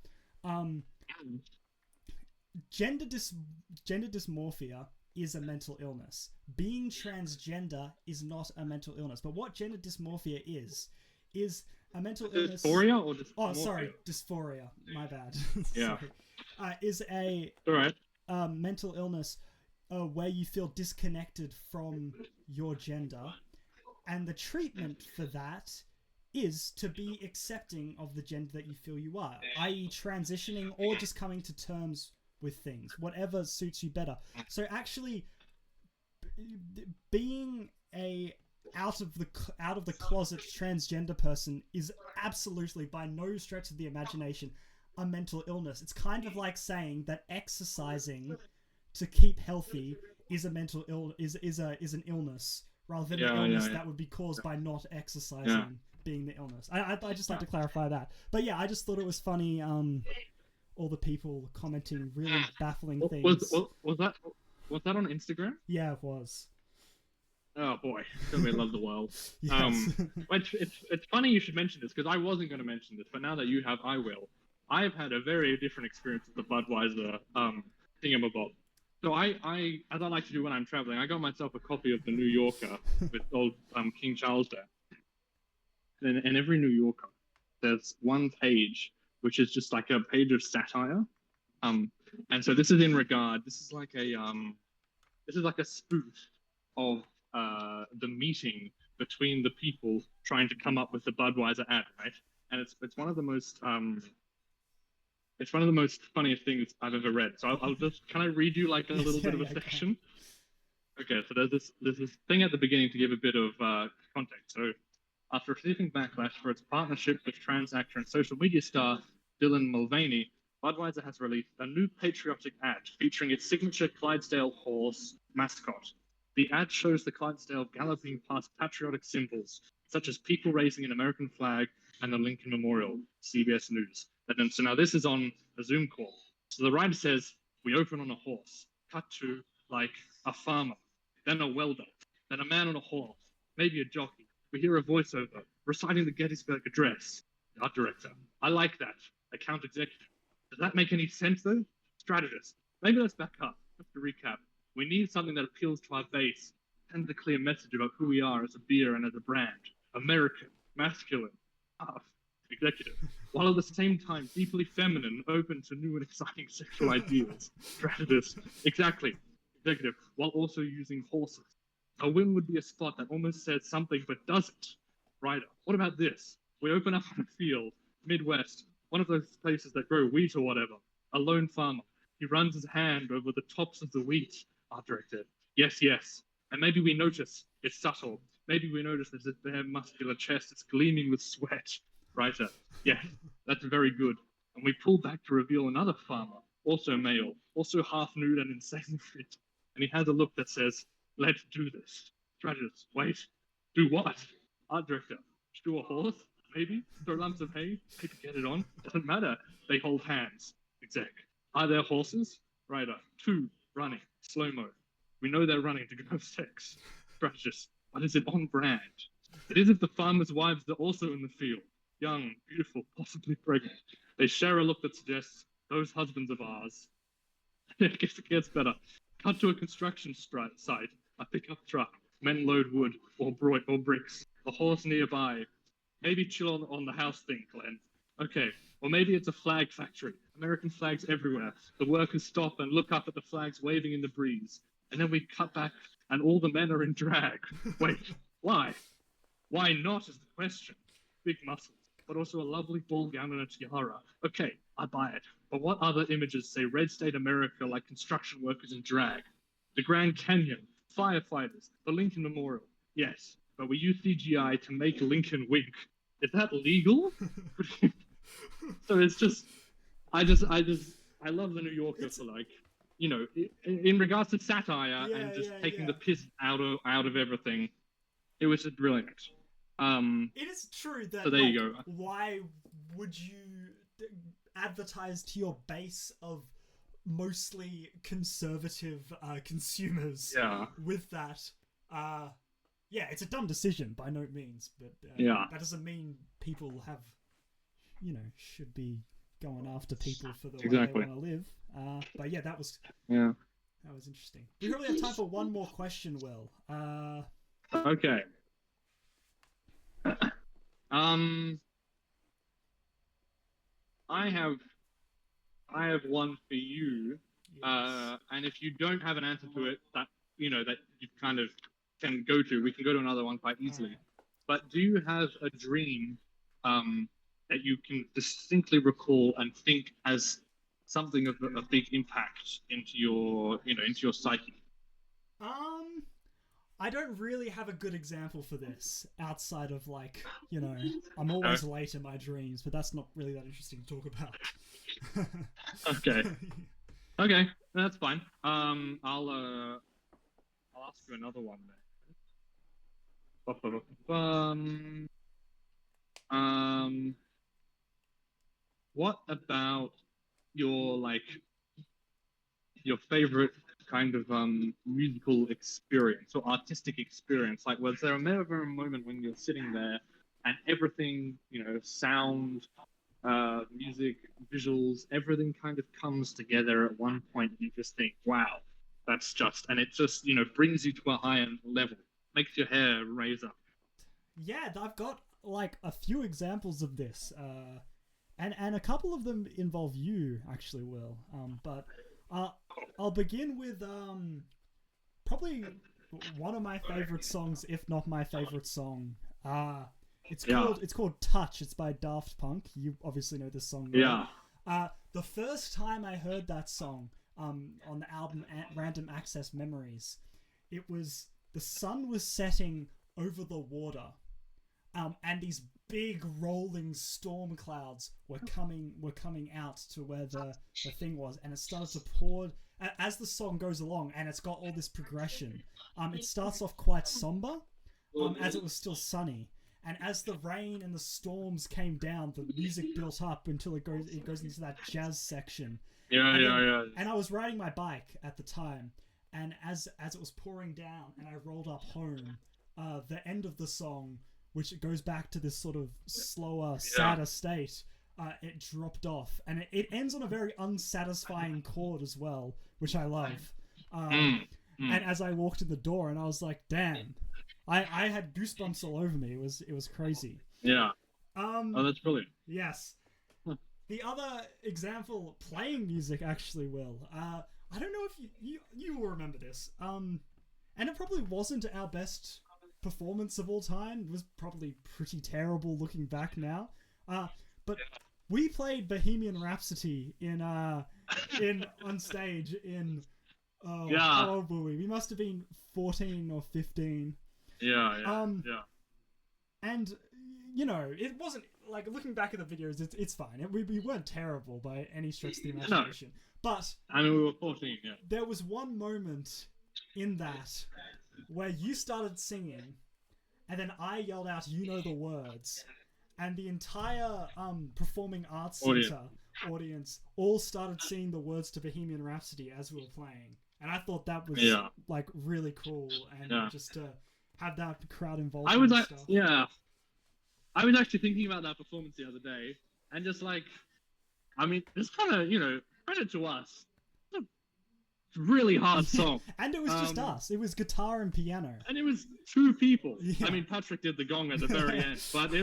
Gender dysmorphia is a mental illness. Being transgender is not a mental illness. But what gender dysmorphia is a mental illness. Dysphoria or dysmorphia? Oh, sorry, dysphoria. My bad. Yeah. Is a mental illness where you feel disconnected from your gender, and the treatment for that is to be accepting of the gender that you feel you are, i.e. transitioning or just coming to terms with things, whatever suits you better. So actually being a out of the closet transgender person is absolutely, by no stretch of the imagination, a mental illness. It's kind of like saying that exercising to keep healthy is a mental is an illness, rather than an illness that would be caused by not exercising being the illness. I just like to clarify that. But yeah, I just thought it was funny, all the people commenting really baffling things. Was that on Instagram? Yeah, it was. Oh boy, we love the world. Yes. It's funny you should mention this, because I wasn't going to mention this, but now that you have, I will. I've had a very different experience with the Budweiser thingamabob. So I, as I like to do when I'm traveling, I got myself a copy of the New Yorker with old King Charles there. And every New Yorker, there's one page which is just like a page of satire. And so this is in regard. This is like a spoof of the meeting between the people trying to come up with the Budweiser ad, right? And it's one of the most funniest things I've ever read. So I'll just, can I read you like a little bit of a section? Okay, so there's this thing at the beginning to give a bit of context. So after receiving backlash for its partnership with trans actor and social media star Dylan Mulvaney, Budweiser has released a new patriotic ad featuring its signature Clydesdale horse mascot. The ad shows the Clydesdale galloping past patriotic symbols, such as people raising an American flag and the Lincoln Memorial, CBS News. And so now this is on a Zoom call. So the writer says, we open on a horse, cut to, like, a farmer, then a welder, then a man on a horse, maybe a jockey. We hear a voiceover reciting the Gettysburg Address. The art director. I like that. Account executive. Does that make any sense, though? Strategist. Maybe let's back up. Just to recap. We need something that appeals to our base, sends a clear message about who we are as a beer and as a brand. American, masculine, tough, executive. While at the same time deeply feminine, open to new and exciting sexual ideas. Strategist. Exactly. Executive. While also using horses. A whim would be a spot that almost says something but doesn't. Rider, what about this? We open up on a field, Midwest, one of those places that grow wheat or whatever. A lone farmer. He runs his hand over the tops of the wheat. Art director. Yes, yes. And maybe we notice it's subtle. Maybe we notice there's a bare muscular chest. It's gleaming with sweat. Writer. Yes, that's very good. And we pull back to reveal another farmer, also male, also half nude and insanely fit. And he has a look that says, let's do this. Strategist, wait. Do what? Art director. Shoe a horse? Maybe? Throw lumps of hay? Maybe get it on? Doesn't matter. They hold hands. Exec. Are there horses? Rider. 2. Running. Slow-mo. We know they're running to go have sex. Strategist. But is it on brand? It is if the farmers' wives are also in the field. Young, beautiful, possibly pregnant. They share a look that suggests those husbands of ours. I guess it gets better. Cut to a construction site. A pickup truck. Men load wood or bricks. A horse nearby. Maybe chill on the house thing, Glenn. Okay, or maybe it's a flag factory. American flags everywhere. The workers stop and look up at the flags waving in the breeze. And then we cut back and all the men are in drag. Wait, why? Why not is the question. Big muscles, but also a lovely ball gown and a tiara. Okay, I buy it. But what other images say Red State America like construction workers in drag? The Grand Canyon, firefighters, the Lincoln Memorial. Yes, but we use CGI to make Lincoln wink. Is that legal? So it's just, I love the New Yorker for like, you know, in regards to satire and just taking the piss out of everything. It was just brilliant. It is true that. So there you go. Why would you advertise to your base of mostly conservative consumers? Yeah. With that, yeah, it's a dumb decision by no means, but that doesn't mean people have, you know, should be going after people for the way they want to live. But yeah, that was interesting. We probably have time for one more question, Will. Okay. I have one for you. Yes. And if you don't have an answer to it, that you know that you kind of can go to, we can go to another one quite easily. But do you have a dream that you can distinctly recall and think as something of a big impact into your psyche? I don't really have a good example for this outside of like, you know, I'm always late in my dreams, but that's not really that interesting to talk about. Okay, that's fine. I'll ask you another one then. What about your favorite kind of musical experience or artistic experience? Like, was there ever a moment when you're sitting there and everything, you know, sound, music, visuals, everything kind of comes together at one point and you just think, wow, that's just, and it just, you know, brings you to a higher level, makes your hair raise up? Yeah, I've got like a few examples of this, and a couple of them involve you actually, Will. But I'll begin with probably one of my favorite songs, if not my favorite song. It's called Touch. It's by Daft Punk. You obviously know this song. Yeah. The first time I heard that song on the album Random Access Memories, it was the sun was setting over the water, and these big rolling storm clouds were coming out to where the thing was, and it started to pour as the song goes along, and it's got all this progression. It starts off quite somber, as it was still sunny, and as the rain and the storms came down, the music built up until it goes into that jazz section. And I was riding my bike at the time, and as it was pouring down, and I rolled up home, the end of the song, which it goes back to this sort of slower, sadder state, it dropped off. And it ends on a very unsatisfying chord as well, which I love. And as I walked in the door, and I was like, damn, I had goosebumps all over me. It was crazy. Yeah. Oh, that's brilliant. Yes. The other example, playing music, actually, Will. I don't know if you will remember this. And And it probably wasn't our best performance of all time. It was probably pretty terrible looking back now. But we played Bohemian Rhapsody on stage in how old were we? We must have been 14 or 15. Yeah. And you know, it wasn't like looking back at the videos. It's fine. We weren't terrible by any stretch of the imagination. No. But I mean, we were 14. Yeah. There was one moment in that where you started singing, and then I yelled out, "You know the words," and the entire performing arts center audience all started singing the words to Bohemian Rhapsody as we were playing, and I thought that was like really cool, and just to have that crowd involved. I was actually thinking about that performance the other day, and just like, I mean, it's kind of, you know, credit to us. It's a really hard song. And it was just us. It was guitar and piano. And it was two people. Yeah. I mean, Patrick did the gong at the very end, but I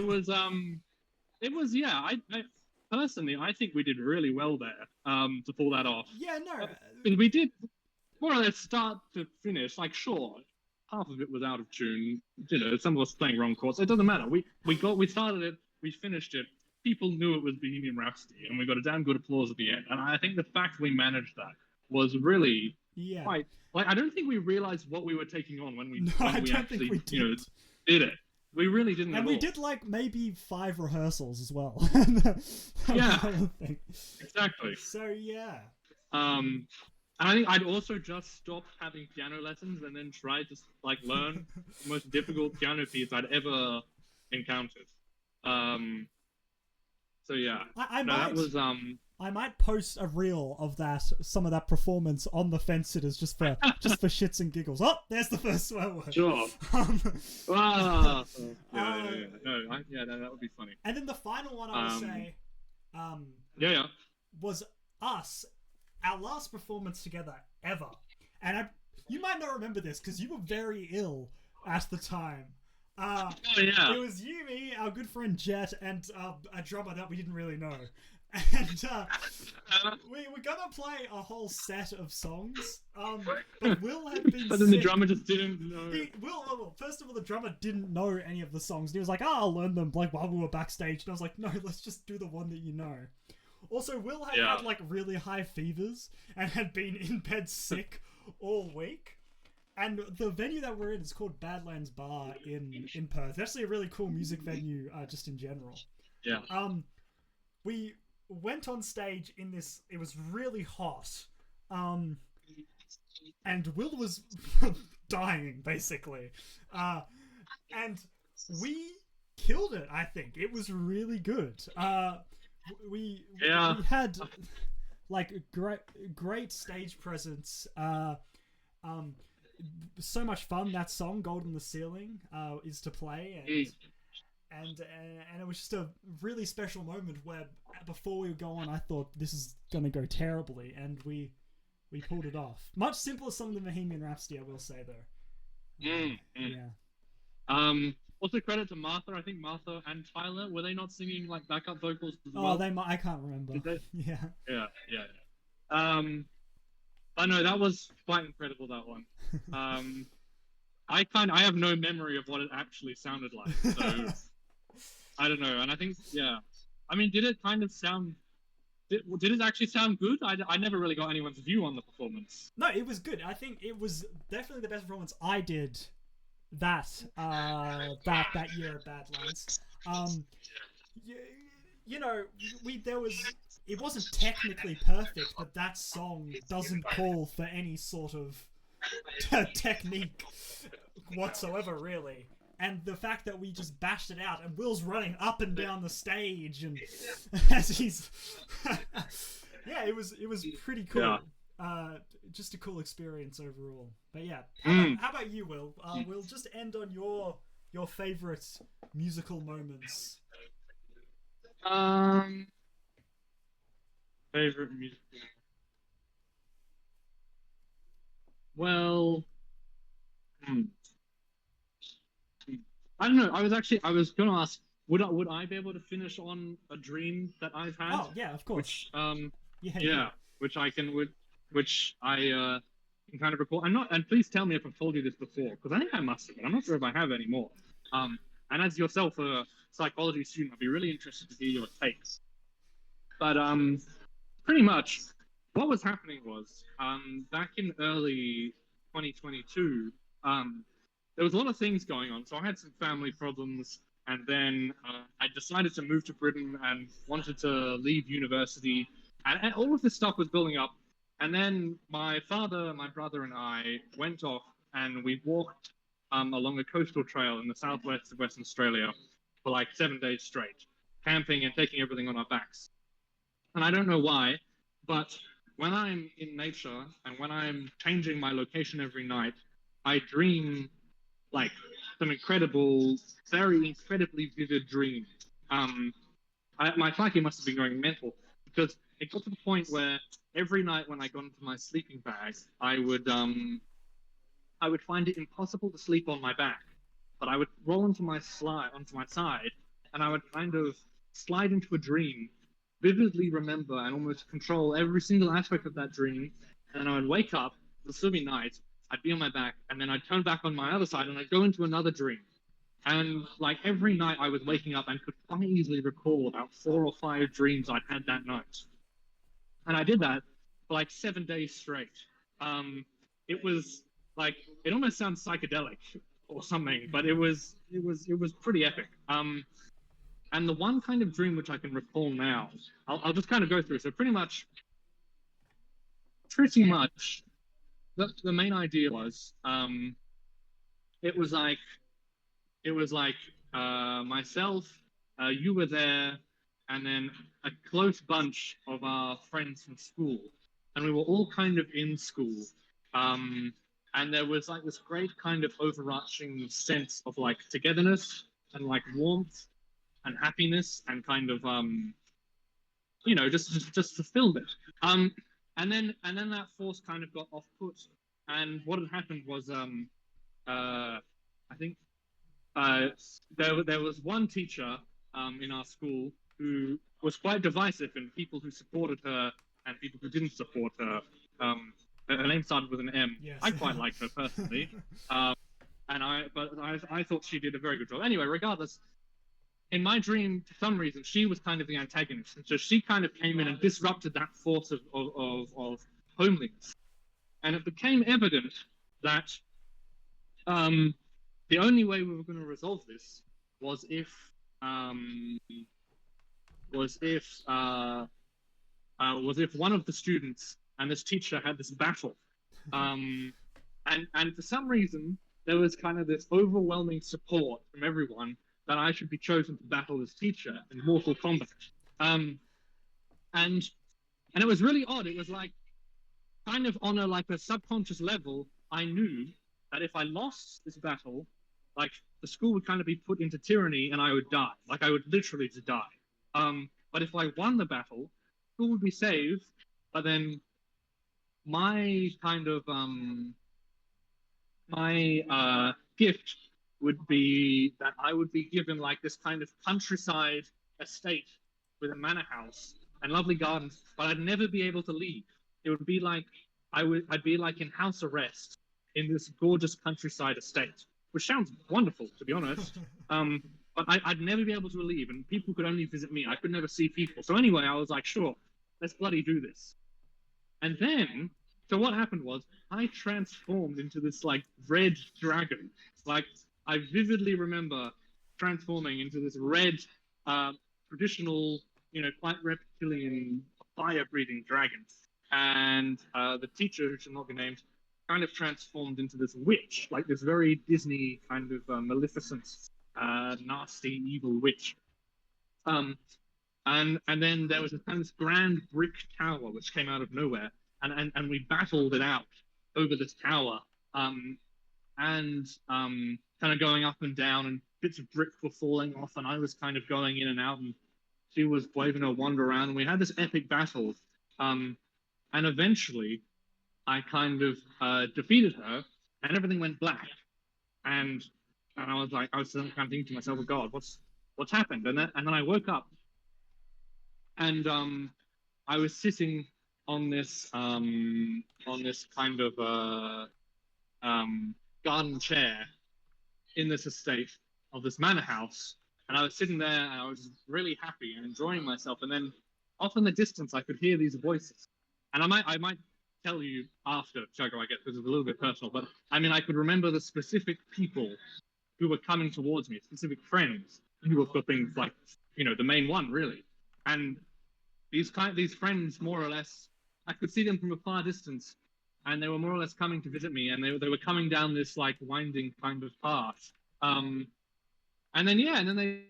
personally, I think we did really well there, to pull that off. Yeah, no. We did more or less start to finish, like, sure, half of it was out of tune. You know, some of us playing wrong chords. It doesn't matter. We started it, we finished it. People knew it was Bohemian Rhapsody, and we got a damn good applause at the end. And I think the fact we managed that was really quite. Like, I don't think we realized what we were taking on when we actually did it. We really didn't. And we did like maybe 5 rehearsals as well. Exactly. So yeah. And I think I'd also just stopped having piano lessons and then tried to like learn the most difficult piano piece I'd ever encountered. So yeah, I might post a reel of some of that performance on the Fence Sitters just for shits and giggles. Oh, there's the first swear word. Sure. That would be funny. And then the final one I would say, was us. Our last performance together ever. And you might not remember this because you were very ill at the time. It was you, me, our good friend Jet, and a drummer that we didn't really know. And we were gonna play a whole set of songs, but Will had been But then the drummer just didn't know. First of all, the drummer didn't know any of the songs. He was like, I'll learn them like while we were backstage. And I was like, no, let's just do the one that you know. Also, Will had like really high fevers and had been in bed sick all week. And the venue that we're in is called Badlands Bar in Perth. Actually a really cool music venue, just in general. Yeah. We went on stage in this, it was really hot. And Will was dying, basically. And we killed it, I think. It was really good. We had like great stage presence. So much fun. That song "Gold in the Ceiling" is to play, and it was just a really special moment where before we go on, I thought this is gonna go terribly, and we pulled it off. Much simpler song than Bohemian Rhapsody, I will say though. Also credit to Martha. I think Martha and Tyler, were they not singing like backup vocals as well? I can't remember. Did they? Yeah. I know that was quite incredible, that one. I have no memory of what it actually sounded like, so I don't know. And I think, I mean, did it kind of sound? Did it actually sound good? I never really got anyone's view on the performance. No, it was good. I think it was definitely the best performance I did that year at Badlands. You know, it wasn't technically perfect, but that song doesn't call for any sort of technique whatsoever, really. And the fact that we just bashed it out, and Will's running up and down the stage, and as he's, it was pretty cool. Just a cool experience overall. But yeah, how about you, Will? We'll just end on your favorite musical moments. Favorite music. Well, I don't know. I was going to ask, would I be able to finish on a dream that I've had? Oh yeah, of course. Which which I can can kind of recall. And please tell me if I've told you this before, because I think I must have, but I'm not sure if I have anymore. And as yourself a psychology student, I'd be really interested to hear your takes. But pretty much, what was happening was back in early 2022, there was a lot of things going on. So I had some family problems, and then I decided to move to Britain and wanted to leave university, and all of this stuff was building up. And then my father, my brother, and I went off and we walked along a coastal trail in the southwest of Western Australia for like 7 days straight, camping and taking everything on our backs. And I don't know why, but when I'm in nature and when I'm changing my location every night, I dream like some incredible, very incredibly vivid dreams. My psyche must have been going mental, because it got to the point where every night when I got into my sleeping bag, I would find it impossible to sleep on my back, but I would roll onto my side, and I would kind of slide into a dream, vividly remember and almost control every single aspect of that dream, and then I would wake up, it would still be night, I'd be on my back, and then I'd turn back on my other side, and I'd go into another dream. And like every night I was waking up and could quite easily recall about 4 or 5 dreams I'd had that night. And I did that for like 7 days straight. It was like, it almost sounds psychedelic or something, but it was pretty epic. And the one kind of dream which I can recall now, I'll just kind of go through. So pretty much, the main idea was, it was like myself, you were there, and then a close bunch of our friends from school, and we were all kind of in school, and there was like this great kind of overarching sense of like togetherness and like warmth and happiness and kind of just fulfillment. And then that force kind of got off put, and what had happened was I think there was one teacher in our school who was quite divisive in people who supported her and people who didn't support her. Her name started with an M. Yes. I quite liked her personally, but I thought she did a very good job. Anyway, regardless, in my dream, for some reason, she was kind of the antagonist, and so she kind of came in and disrupted that force of homeliness, and it became evident that the only way we were going to resolve this was if one of the students and this teacher had this battle, and for some reason there was kind of this overwhelming support from everyone that I should be chosen to battle this teacher in Mortal Kombat, and it was really odd. It was like kind of on a subconscious level, I knew that if I lost this battle, like the school would kind of be put into tyranny and I would die. Like I would literally just die. But if I won the battle, school would be saved. But then my kind of gift would be that I would be given like this kind of countryside estate with a manor house and lovely gardens, but I'd never be able to leave. It would be like I'd be like in house arrest in this gorgeous countryside estate, which sounds wonderful, to be honest. But I'd never be able to leave, and people could only visit me. I could never see people. So anyway, I was like, sure, let's bloody do this. And then, so what happened was, I transformed into this like red dragon. Like I vividly remember transforming into this red, traditional, quite reptilian, fire-breathing dragon. And the teacher, who should not be named, kind of transformed into this witch, like this very Disney kind of Maleficent, nasty, evil witch. And then there was a kind of grand brick tower which came out of nowhere, and we battled it out over this tower, and kind of going up and down, and bits of brick were falling off, and I was kind of going in and out, and she was waving her wand around, and we had this epic battle, and eventually I kind of defeated her, and everything went black, and I was kind of thinking to myself, oh God, what's happened? And then I woke up, and I was sitting on this kind of garden chair in this estate of this manor house, and I was sitting there and I was really happy and enjoying myself. And then off in the distance, I could hear these voices, and I might tell you after, Tiago, I guess, because it's a little bit personal. But I mean, I could remember the specific people who were coming towards me, specific friends who were for things like, the main one really, and these friends, more or less, I could see them from a far distance, and they were more or less coming to visit me, and they were coming down this like winding kind of path. And then they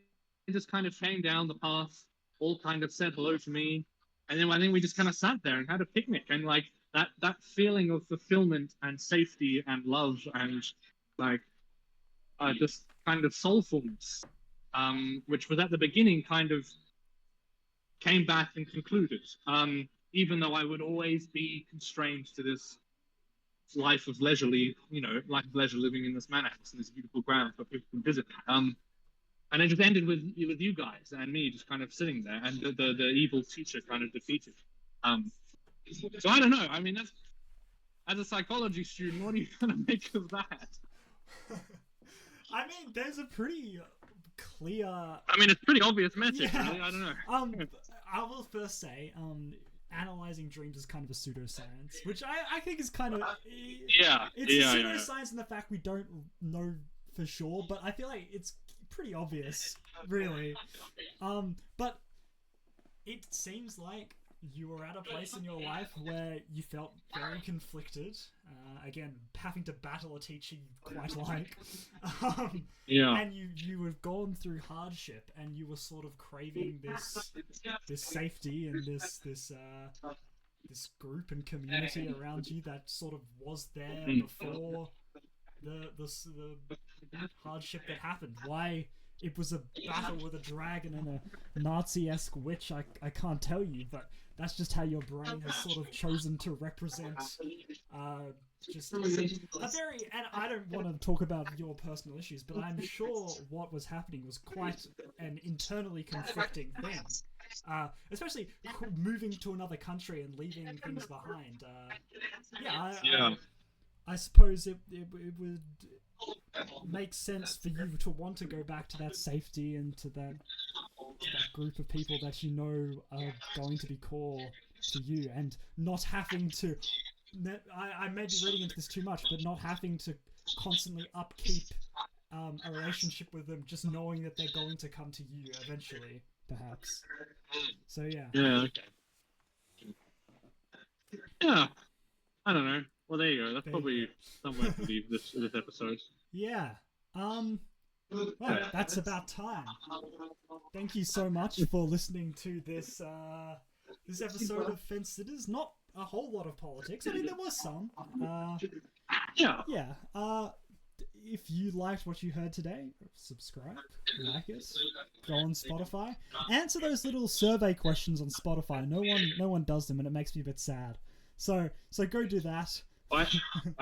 just kind of came down the path, all kind of said hello to me, and then I think we just kind of sat there and had a picnic, and like that feeling of fulfillment and safety and love and like just kind of soulfulness, which was at the beginning kind of came back and concluded. Even though I would always be constrained to this life of leisure living in this manor house in this beautiful ground for people to visit. And it just ended with you guys and me just kind of sitting there, and the evil teacher kind of defeated. So I don't know. I mean, as a psychology student, what are you gonna make of that? I mean, there's a pretty clear. I mean, it's a pretty obvious message. Yeah. Really. I don't know. I will first say, analyzing dreams is kind of a pseudoscience, which I think is kind of it's a pseudoscience in the fact we don't know for sure, but I feel like it's pretty obvious, really. But it seems like you were at a place in your life where you felt very conflicted. Again, having to battle a teacher you quite like. And you have gone through hardship, and you were sort of craving this safety and this group and community around you that sort of was there before the hardship that happened. Why it was a battle with a dragon and a Nazi-esque witch, I can't tell you, but that's just how your brain has sort of chosen to represent just a very, and I don't want to talk about your personal issues, but I'm sure what was happening was quite an internally conflicting thing. Especially moving to another country and leaving things behind. I suppose it would make sense for you to want to go back to that safety and to that group of people that you know are going to be core to you, and not having to. I may be reading into this too much, but not having to constantly upkeep a relationship with them, just knowing that they're going to come to you eventually, perhaps. So yeah. Yeah. Okay. Yeah. I don't know. Well, there you go. That's probably somewhere to leave this episode. Yeah. Well, that's about time. Thank you so much for listening to this episode of Fence Sitters. Not a whole lot of politics. I mean, there was some. Yeah. If you liked what you heard today, subscribe, like us, go on Spotify, answer those little survey questions on Spotify. No one does them, and it makes me a bit sad. So go do that. I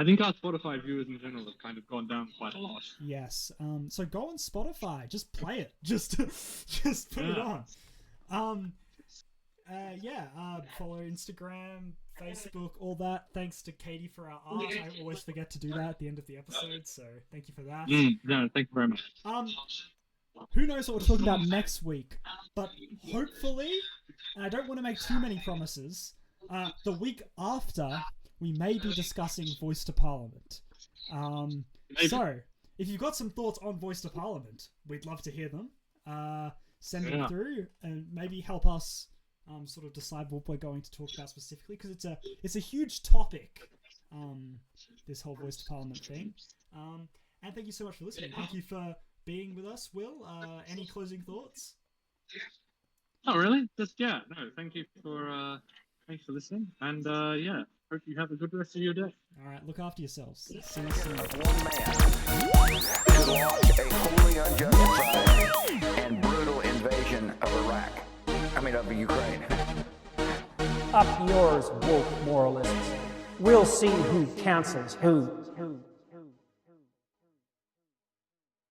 think our Spotify viewers in general have kind of gone down quite a lot. Yes. So go on Spotify. Just play it. Just put it on. Follow Instagram, Facebook, all that. Thanks to Katie for our art. I always forget to do that at the end of the episode, so thank you for that. No, thank you very much. Who knows what we're talking about next week, but hopefully, and I don't want to make too many promises, the week after, we may be discussing Voice to Parliament. So, if you've got some thoughts on Voice to Parliament, we'd love to hear them. Send them through, and maybe help us sort of decide what we're going to talk about specifically, because it's a huge topic, this whole Voice to Parliament thing. And thank you so much for listening. Thank you for being with us, Will. Any closing thoughts? Oh, really? Just no. Thank you for thanks for listening, and hope you have a good rest of your day. All right, look after yourselves. See you soon. One man could launch a wholly unjustified and brutal invasion of Iraq. Of Ukraine. Up yours, woke moralists. We'll see who cancels who.